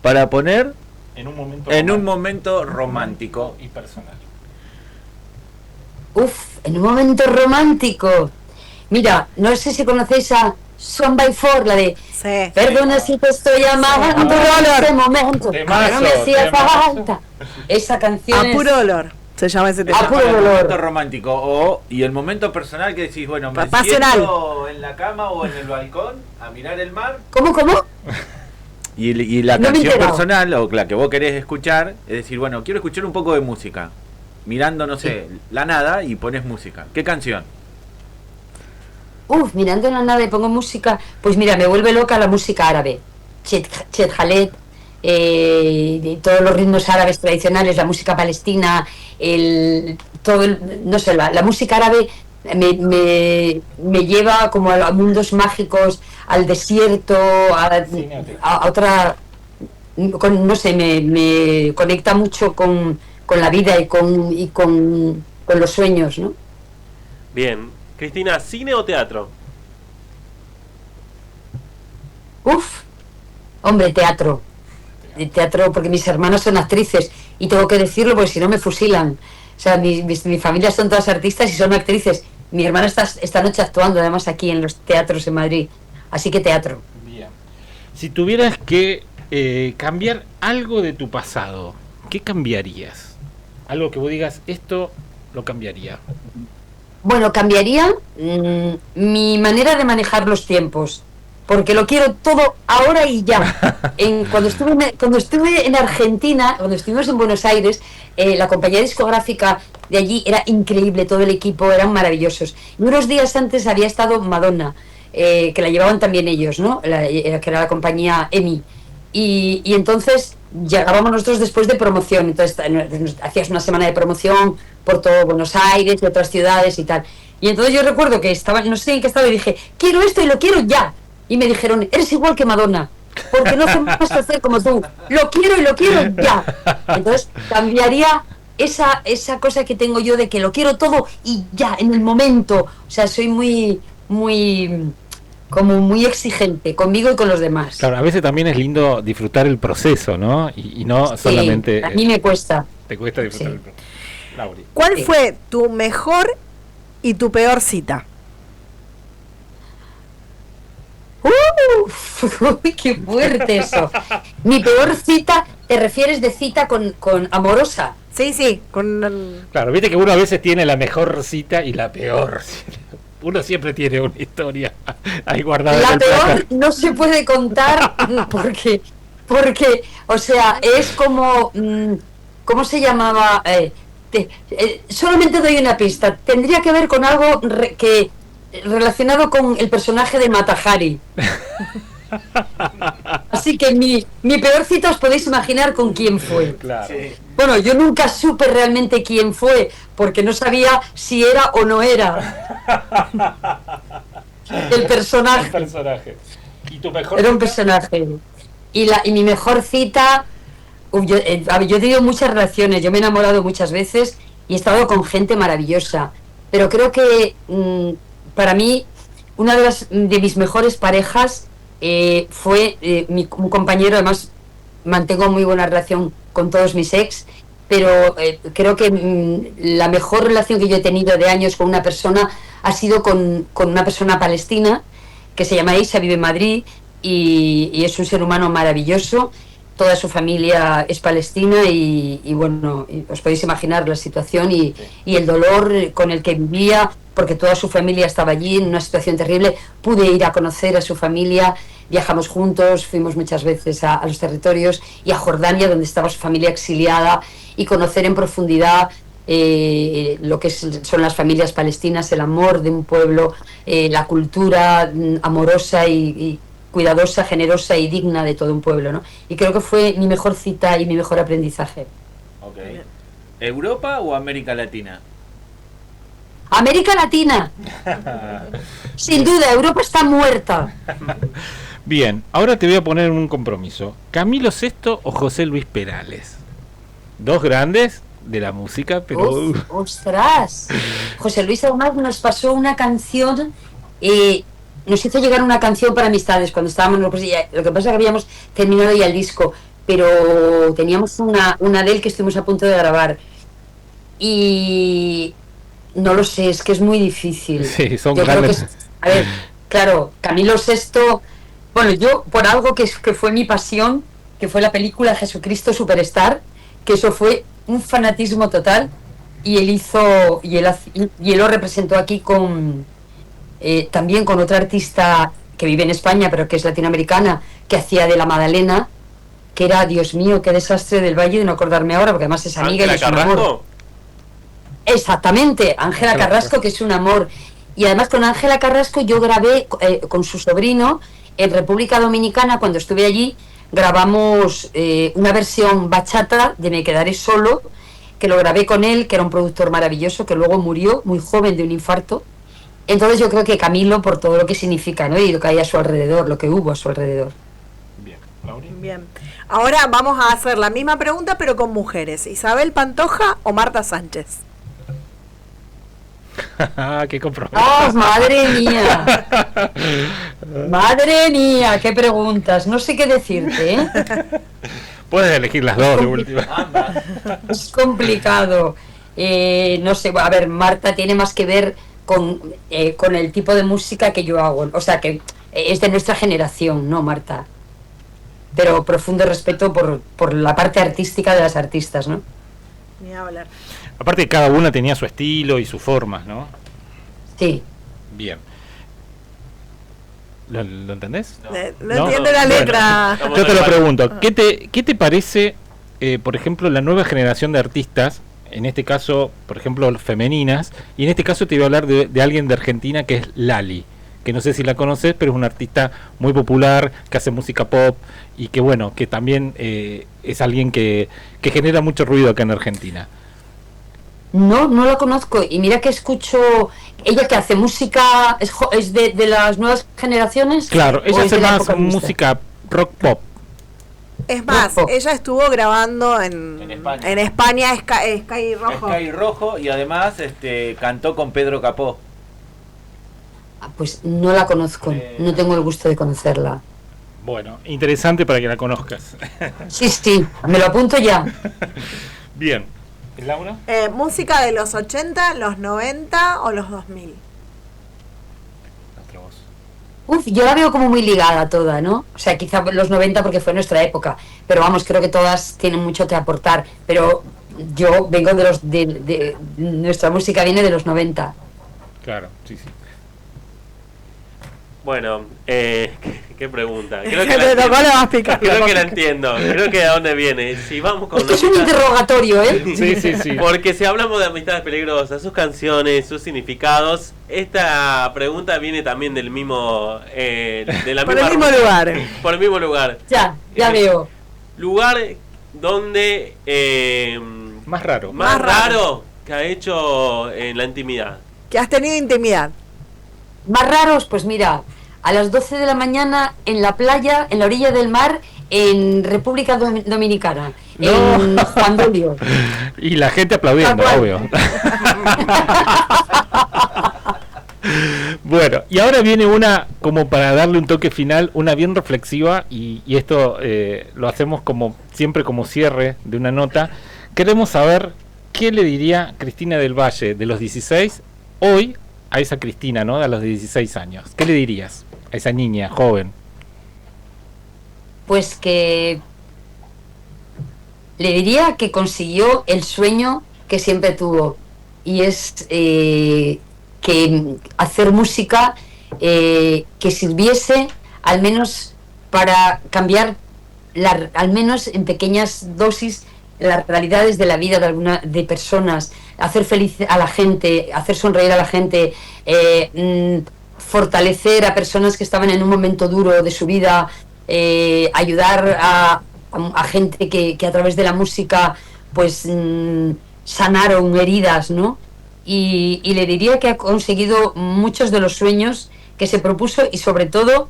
para poner En un momento en un romántico. momento romántico? Y personal. En un momento romántico. Mira, no sé si conocéis a Son by Four, la de Sí. Perdona si te estoy amando en este momento, Temazo, no me hacía temazo. falta. Esa canción A es puro dolor. Se llama ese A tema. puro Para el dolor. momento romántico y el momento personal que decís, bueno, me Pasional. siento en la cama o en el balcón a mirar el mar. ¿Cómo? Y la No me he canción enterado. personal o la que vos querés escuchar es decir, bueno, quiero escuchar un poco de música. Mirando, no sé, la nada y pones música. ¿Qué canción? mirando en la nada y pongo música, pues mira, me vuelve loca la música árabe. Chet Khaled, de todos los ritmos árabes tradicionales, la música palestina, no sé, la música árabe me lleva como a mundos mágicos, al desierto, a otra, no sé, me conecta mucho con la vida y con los sueños, ¿no? Bien. Cristina, ¿cine o teatro? Hombre, teatro. Teatro, porque mis hermanas son actrices y tengo que decirlo porque si no me fusilan. O sea, mi familia son todas artistas y son actrices. Mi hermana está esta noche actuando además aquí en los teatros en Madrid. Así que teatro. Bien. Si tuvieras que cambiar algo de tu pasado, ¿qué cambiarías? Algo que vos digas, esto lo cambiaría. Bueno, cambiaría mi manera de manejar los tiempos, porque lo quiero todo ahora y ya. Cuando estuve en Argentina, cuando estuvimos en Buenos Aires, la compañía discográfica de allí era increíble, todo el equipo eran maravillosos. Y unos días antes había estado Madonna, que la llevaban también ellos, ¿no? Que era la compañía EMI. Y entonces llegábamos nosotros después de promoción, entonces hacías una semana de promoción por todo Buenos Aires y otras ciudades y tal. Y entonces yo recuerdo que estaba, no sé en qué estaba, y dije, quiero esto y lo quiero ya. Y me dijeron, eres igual que Madonna, porque no hacemos más que hacer como tú. Lo quiero y lo quiero ya. Entonces cambiaría esa cosa que tengo yo de que lo quiero todo y ya, en el momento. O sea, soy muy exigente conmigo y con los demás. Claro, a veces también es lindo disfrutar el proceso, ¿no? Y no solamente... a mí me cuesta. Te cuesta disfrutar el proceso. Lauri. ¿Cuál fue tu mejor y tu peor cita? Uy, qué fuerte eso. Mi peor cita, ¿te refieres de cita con amorosa? Sí, Claro, viste que uno a veces tiene la mejor cita y la peor cita. Uno siempre tiene una historia ahí guardada. La peor no se puede contar porque, o sea, es como, ¿cómo se llamaba? Solamente doy una pista. Tendría que ver con algo relacionado con el personaje de Mata Hari. Así que mi peor cita os podéis imaginar con quién fue. Claro. Sí. Bueno, yo nunca supe realmente quién fue, porque no sabía si era o no era el personaje. El personaje. ¿Y tu mejor Era un cita? personaje. Y mi mejor cita, yo he tenido muchas relaciones, yo me he enamorado muchas veces y he estado con gente maravillosa, pero creo que para mí una de mis mejores parejas fue un compañero. Además mantengo muy buena relación con todos mis ex, pero creo que la mejor relación que yo he tenido de años con una persona ha sido con una persona palestina que se llama Isa, vive en Madrid y es un ser humano maravilloso. Toda su familia es palestina y bueno, os podéis imaginar la situación y el dolor con el que vivía, porque toda su familia estaba allí en una situación terrible. Pude ir a conocer a su familia, viajamos juntos, fuimos muchas veces a los territorios y a Jordania, donde estaba su familia exiliada, y conocer en profundidad lo que son las familias palestinas, el amor de un pueblo, la cultura amorosa y cuidadosa, generosa y digna de todo un pueblo, ¿no? Y creo que fue mi mejor cita y mi mejor aprendizaje. Okay. ¿Europa o América Latina? América Latina. Sin duda, Europa está muerta. Bien, ahora te voy a poner en un compromiso. ¿Camilo VI o José Luis Perales? Dos grandes de la música, pero... ¡Ostras! José Luis además nos pasó una canción, nos hizo llegar una canción para amistades cuando estábamos... Lo que pasa es que habíamos terminado ya el disco, pero teníamos una de él que estuvimos a punto de grabar. Y... no lo sé, es que es muy difícil. Sí, son yo grandes. creo que a ver, claro, Camilo VI... Bueno, yo por algo que fue mi pasión, que fue la película Jesucristo Superstar, que eso fue un fanatismo total, y él lo representó aquí con también con otra artista que vive en España, pero que es latinoamericana, que hacía de la Magdalena, que era, Dios mío, qué desastre del Valle de no acordarme ahora, porque además es amiga y es un amor. Exactamente, Ángela Carrasco, que es un amor. Y además con Ángela Carrasco yo grabé con su sobrino en República Dominicana, cuando estuve allí, grabamos una versión bachata de Me Quedaré Solo, que lo grabé con él, que era un productor maravilloso, que luego murió muy joven de un infarto. Entonces yo creo que Camilo, por todo lo que significa, ¿no? Y lo que hay a su alrededor, lo que hubo a su alrededor. Bien, Laura. Bien. Ahora vamos a hacer la misma pregunta, pero con mujeres. ¿Isabel Pantoja o Marta Sánchez? ¡Qué compromiso! ¡Oh, madre mía! ¡Madre mía! ¡Qué preguntas! No sé qué decirte, ¿eh? Puedes elegir las dos de última. Es complicado. No sé, a ver, Marta tiene más que ver con el tipo de música que yo hago. O sea, que es de nuestra generación, ¿no, Marta? Pero profundo respeto por la parte artística de las artistas, ¿no? Ni hablar. Aparte, cada una tenía su estilo y sus formas, ¿no? Sí. Bien. ¿Lo entendés? No entiende la letra. Bueno, yo te lo pregunto. ¿Qué te parece, por ejemplo, la nueva generación de artistas? En este caso, por ejemplo, femeninas. Y en este caso te voy a hablar de alguien de Argentina que es Lali. Que no sé si la conoces, pero es una artista muy popular, que hace música pop. Y que bueno, que también es alguien que genera mucho ruido acá en Argentina. No la conozco. Y mira que escucho... ¿Ella que hace música? ¿Es de las nuevas generaciones? Claro, ella hace más música rock pop. Es más, ella estuvo grabando en España Sky Rojo. Sky Rojo, y además cantó con Pedro Capó. Pues no la conozco, no tengo el gusto de conocerla. Bueno, interesante para que la conozcas. Sí, me lo apunto ya. Bien. ¿Laura? ¿Música de los 80, los 90 o los 2000? Yo la veo como muy ligada toda, ¿no? O sea, quizá los 90 porque fue nuestra época, pero vamos, creo que todas tienen mucho que aportar, pero yo vengo de nuestra música viene de los 90. Claro, sí. Bueno, qué pregunta. Creo que la entiendo. Creo que de dónde viene. Si vamos con es un interrogatorio, ¿eh? Sí. Porque si hablamos de amistades peligrosas, sus canciones, sus significados, esta pregunta viene también del mismo, por el mismo lugar. Por el mismo lugar. Ya veo. Lugar donde más raro que ha hecho en la intimidad. Que has tenido intimidad. Más raros, pues mira, a las 12 de la mañana en la playa, en la orilla del mar, en República Dominicana, en Juan Dolio. Y la gente aplaudiendo, obvio. Bueno, y ahora viene una, como para darle un toque final, una bien reflexiva, y esto lo hacemos como siempre como cierre de una nota. Queremos saber qué le diría Cristina del Valle de los 16 hoy a esa Cristina, ¿no? A los 16 años. ¿Qué le dirías a esa niña joven? Pues que le diría que consiguió el sueño que siempre tuvo, y es que hacer música que sirviese al menos para cambiar al menos en pequeñas dosis las realidades de la vida de personas, hacer feliz a la gente, hacer sonreír a la gente, fortalecer a personas que estaban en un momento duro de su vida, ayudar a gente que a través de la música pues sanaron heridas, ¿no? Y le diría que ha conseguido muchos de los sueños que se propuso, y sobre todo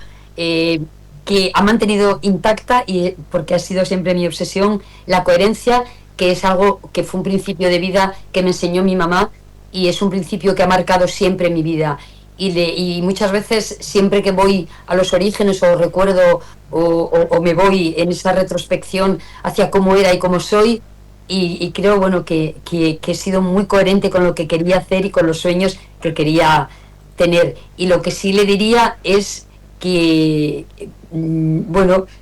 que ha mantenido intacta, y porque ha sido siempre mi obsesión, la coherencia, que es algo que fue un principio de vida que me enseñó mi mamá, y es un principio que ha marcado siempre mi vida. Y muchas veces, siempre que voy a los orígenes o recuerdo o me voy en esa retrospección hacia cómo era y cómo soy, y creo, bueno, que he sido muy coherente con lo que quería hacer y con los sueños que quería tener. Y lo que sí le diría es que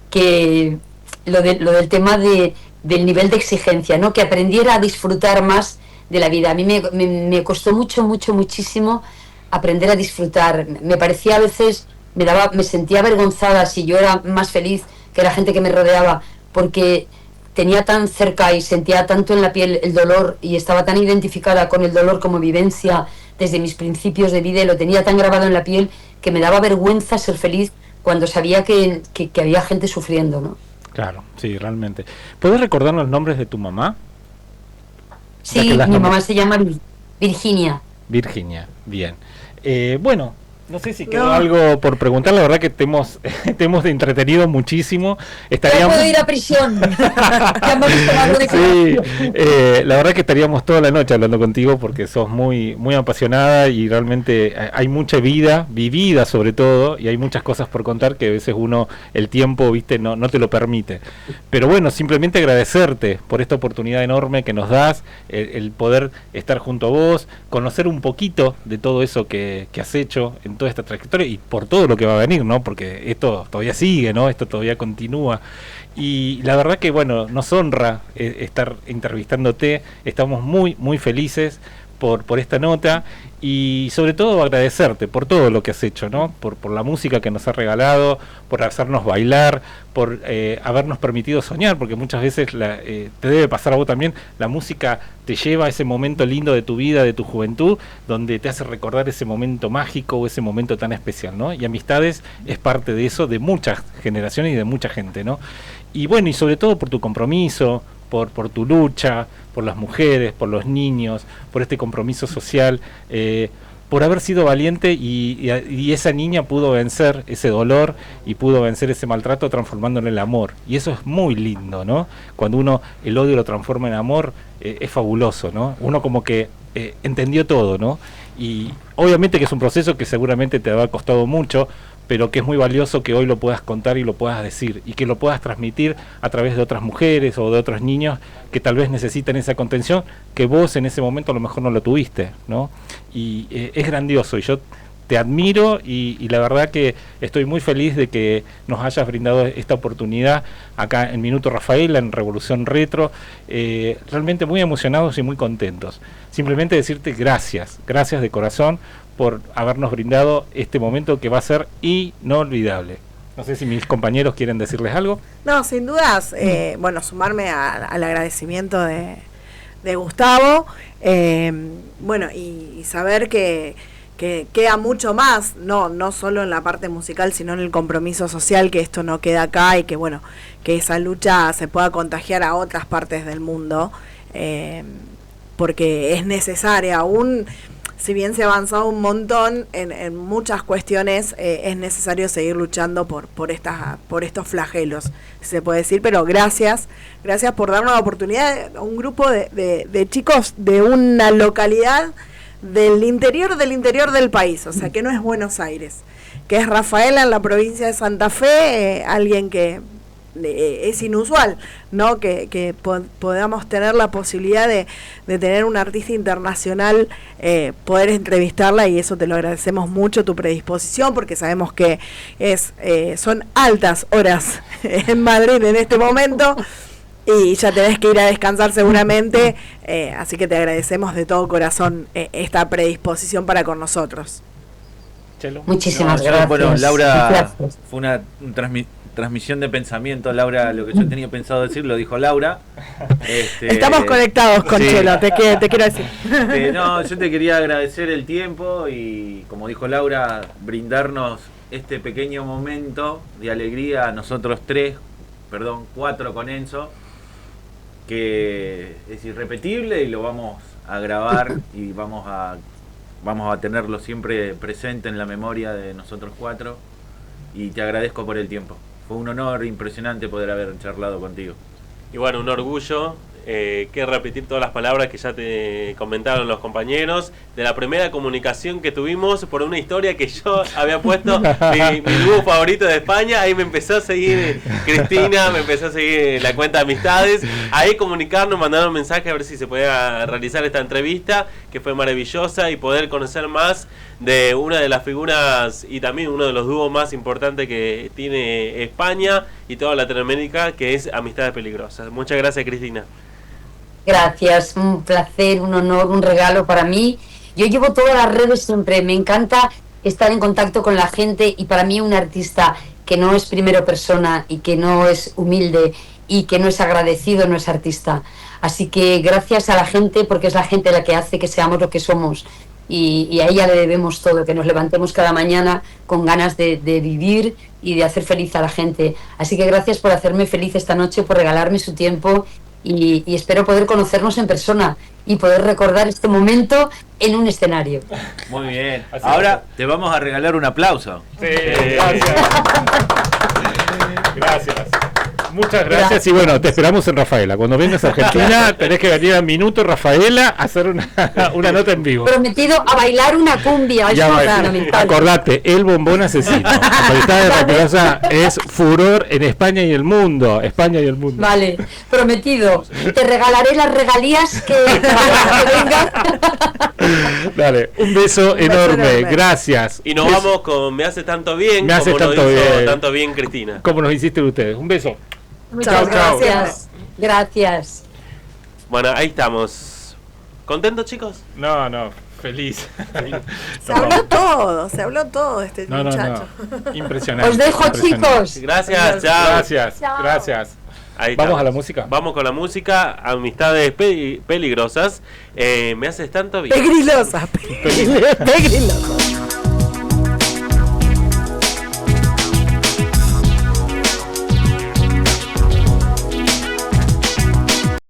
que lo del tema del nivel de exigencia, ¿no? Que aprendiera a disfrutar más de la vida. A mí me costó muchísimo aprender a disfrutar. Me parecía a veces, me sentía avergonzada si yo era más feliz que la gente que me rodeaba, porque tenía tan cerca y sentía tanto en la piel el dolor, y estaba tan identificada con el dolor como vivencia desde mis principios de vida y lo tenía tan grabado en la piel que me daba vergüenza ser feliz cuando sabía que había gente sufriendo, ¿no? Claro, sí, realmente. ¿Puedes recordarnos los nombres de tu mamá? Sí, mi mamá se llama Virginia. Virginia, bien. Bueno, no sé si quedó algo por preguntar, la verdad que te hemos entretenido muchísimo. Estaríamos... puedo ir a prisión. Sí, la verdad que estaríamos toda la noche hablando contigo porque sos muy, muy apasionada y realmente hay mucha vida, vivida sobre todo, y hay muchas cosas por contar que a veces el tiempo, viste, no te lo permite. Pero bueno, simplemente agradecerte por esta oportunidad enorme que nos das, el poder estar junto a vos, conocer un poquito de todo eso que has hecho en toda esta trayectoria y por todo lo que va a venir, ¿no? Porque esto todavía sigue, ¿no? Esto todavía continúa. Y la verdad que, bueno, nos honra estar entrevistándote. Estamos muy, muy felices por esta nota y sobre todo agradecerte por todo lo que has hecho, ¿no? Por la música que nos has regalado, por hacernos bailar, por habernos permitido soñar, porque muchas veces te debe pasar a vos también, la música te lleva a ese momento lindo de tu vida, de tu juventud, donde te hace recordar ese momento mágico o ese momento tan especial, ¿no? Y Amistades es parte de eso, de muchas generaciones y de mucha gente, ¿no? Y bueno, y sobre todo por tu compromiso, por tu lucha, por las mujeres, por los niños, por este compromiso social, por haber sido valiente y esa niña pudo vencer ese dolor y pudo vencer ese maltrato transformándolo en el amor. Y eso es muy lindo, ¿no? Cuando el odio lo transforma en amor, es fabuloso, ¿no? Uno como que entendió todo, ¿no? Y obviamente que es un proceso que seguramente te habrá costado mucho, pero que es muy valioso que hoy lo puedas contar y lo puedas decir y que lo puedas transmitir a través de otras mujeres o de otros niños que tal vez necesitan esa contención que vos en ese momento a lo mejor no lo tuviste, ¿no? Y es grandioso y yo te admiro y la verdad que estoy muy feliz de que nos hayas brindado esta oportunidad acá en Minuto Rafaela, en Revolución Retro, realmente muy emocionados y muy contentos. Simplemente decirte gracias de corazón por habernos brindado este momento que va a ser inolvidable. No sé si mis compañeros quieren decirles algo. No, sin dudas, bueno, sumarme al agradecimiento de Gustavo, bueno, y saber que queda mucho más, no solo en la parte musical, sino en el compromiso social, que esto no queda acá y que, bueno, que esa lucha se pueda contagiar a otras partes del mundo, porque es necesaria aún. Si bien se ha avanzado un montón en muchas cuestiones, es necesario seguir luchando por estos flagelos, si se puede decir, pero gracias por darnos la oportunidad a un grupo de chicos de una localidad del interior del país, o sea que no es Buenos Aires, que es Rafaela en la provincia de Santa Fe, alguien que es inusual, ¿no? Que podamos tener la posibilidad de tener una artista internacional, poder entrevistarla, y eso te lo agradecemos mucho, tu predisposición, porque sabemos que son altas horas en Madrid en este momento y ya tenés que ir a descansar seguramente, así que te agradecemos de todo corazón esta predisposición para con nosotros. Chelo. Muchísimas gracias. Bueno, Laura, gracias. Fue una transmisión de pensamiento. Laura, lo que yo tenía pensado decir lo dijo Laura. Estamos conectados con sí. Chelo, te quiero decir. No, yo te quería agradecer el tiempo y, como dijo Laura, brindarnos este pequeño momento de alegría a nosotros cuatro con Enzo, que es irrepetible y lo vamos a grabar y vamos a tenerlo siempre presente en la memoria de nosotros cuatro, y te agradezco por el tiempo. Fue un honor impresionante poder haber charlado contigo. Y bueno, un orgullo, que repetir todas las palabras que ya te comentaron los compañeros, de la primera comunicación que tuvimos por una historia que yo había puesto, mi dúo favorito de España. Ahí me empezó a seguir Cristina, me empezó a seguir la cuenta de Amistades, ahí comunicarnos, mandaron un mensaje a ver si se podía realizar esta entrevista, que fue maravillosa, y poder conocer más de una de las figuras y también uno de los dúos más importantes que tiene España y toda Latinoamérica, que es Amistades Peligrosas. Muchas gracias, Cristina. Gracias, un placer, un honor, un regalo para mí. Yo llevo todas las redes siempre, me encanta estar en contacto con la gente, y para mí un artista que no es primero persona y que no es humilde y que no es agradecido no es artista. Así que gracias a la gente, porque es la gente la que hace que seamos lo que somos. y a ella le debemos todo, que nos levantemos cada mañana con ganas de vivir y de hacer feliz a la gente. Así que gracias por hacerme feliz esta noche, por regalarme su tiempo y espero poder conocernos en persona y poder recordar este momento en un escenario. Muy bien. Ahora te vamos a regalar un aplauso. Sí, gracias. Gracias. Muchas gracias. Y bueno, te esperamos en Rafaela. Cuando vengas a Argentina, tenés que venir a Minuto Rafaela a hacer una nota en vivo. Prometido a bailar una cumbia. Ya Eso va, es fundamental. acordate, el bombón asesino. La Majestad de Rafaela es furor en España y el mundo. España y el mundo. Vale, prometido. Te regalaré las regalías que vengan. Dale, un beso enorme. Gracias. Y nos vamos con Me hace tanto bien, Me hace como tanto lo hizo bien. tanto bien Cristina. Como nos hiciste ustedes. Un beso. Muchas Chao, gracias. Gracias. Bueno, ahí estamos. ¿Contentos, chicos? No, feliz. Se habló todo este No, muchacho. Impresionante. Os dejo, impresionante. chicos. Gracias, chao. Gracias, Chao. gracias. Ahí Vamos estamos. a la música. Vamos con la música. Amistades peligrosas. Me haces tanto bien. Pegrilosa. Pegrilosa.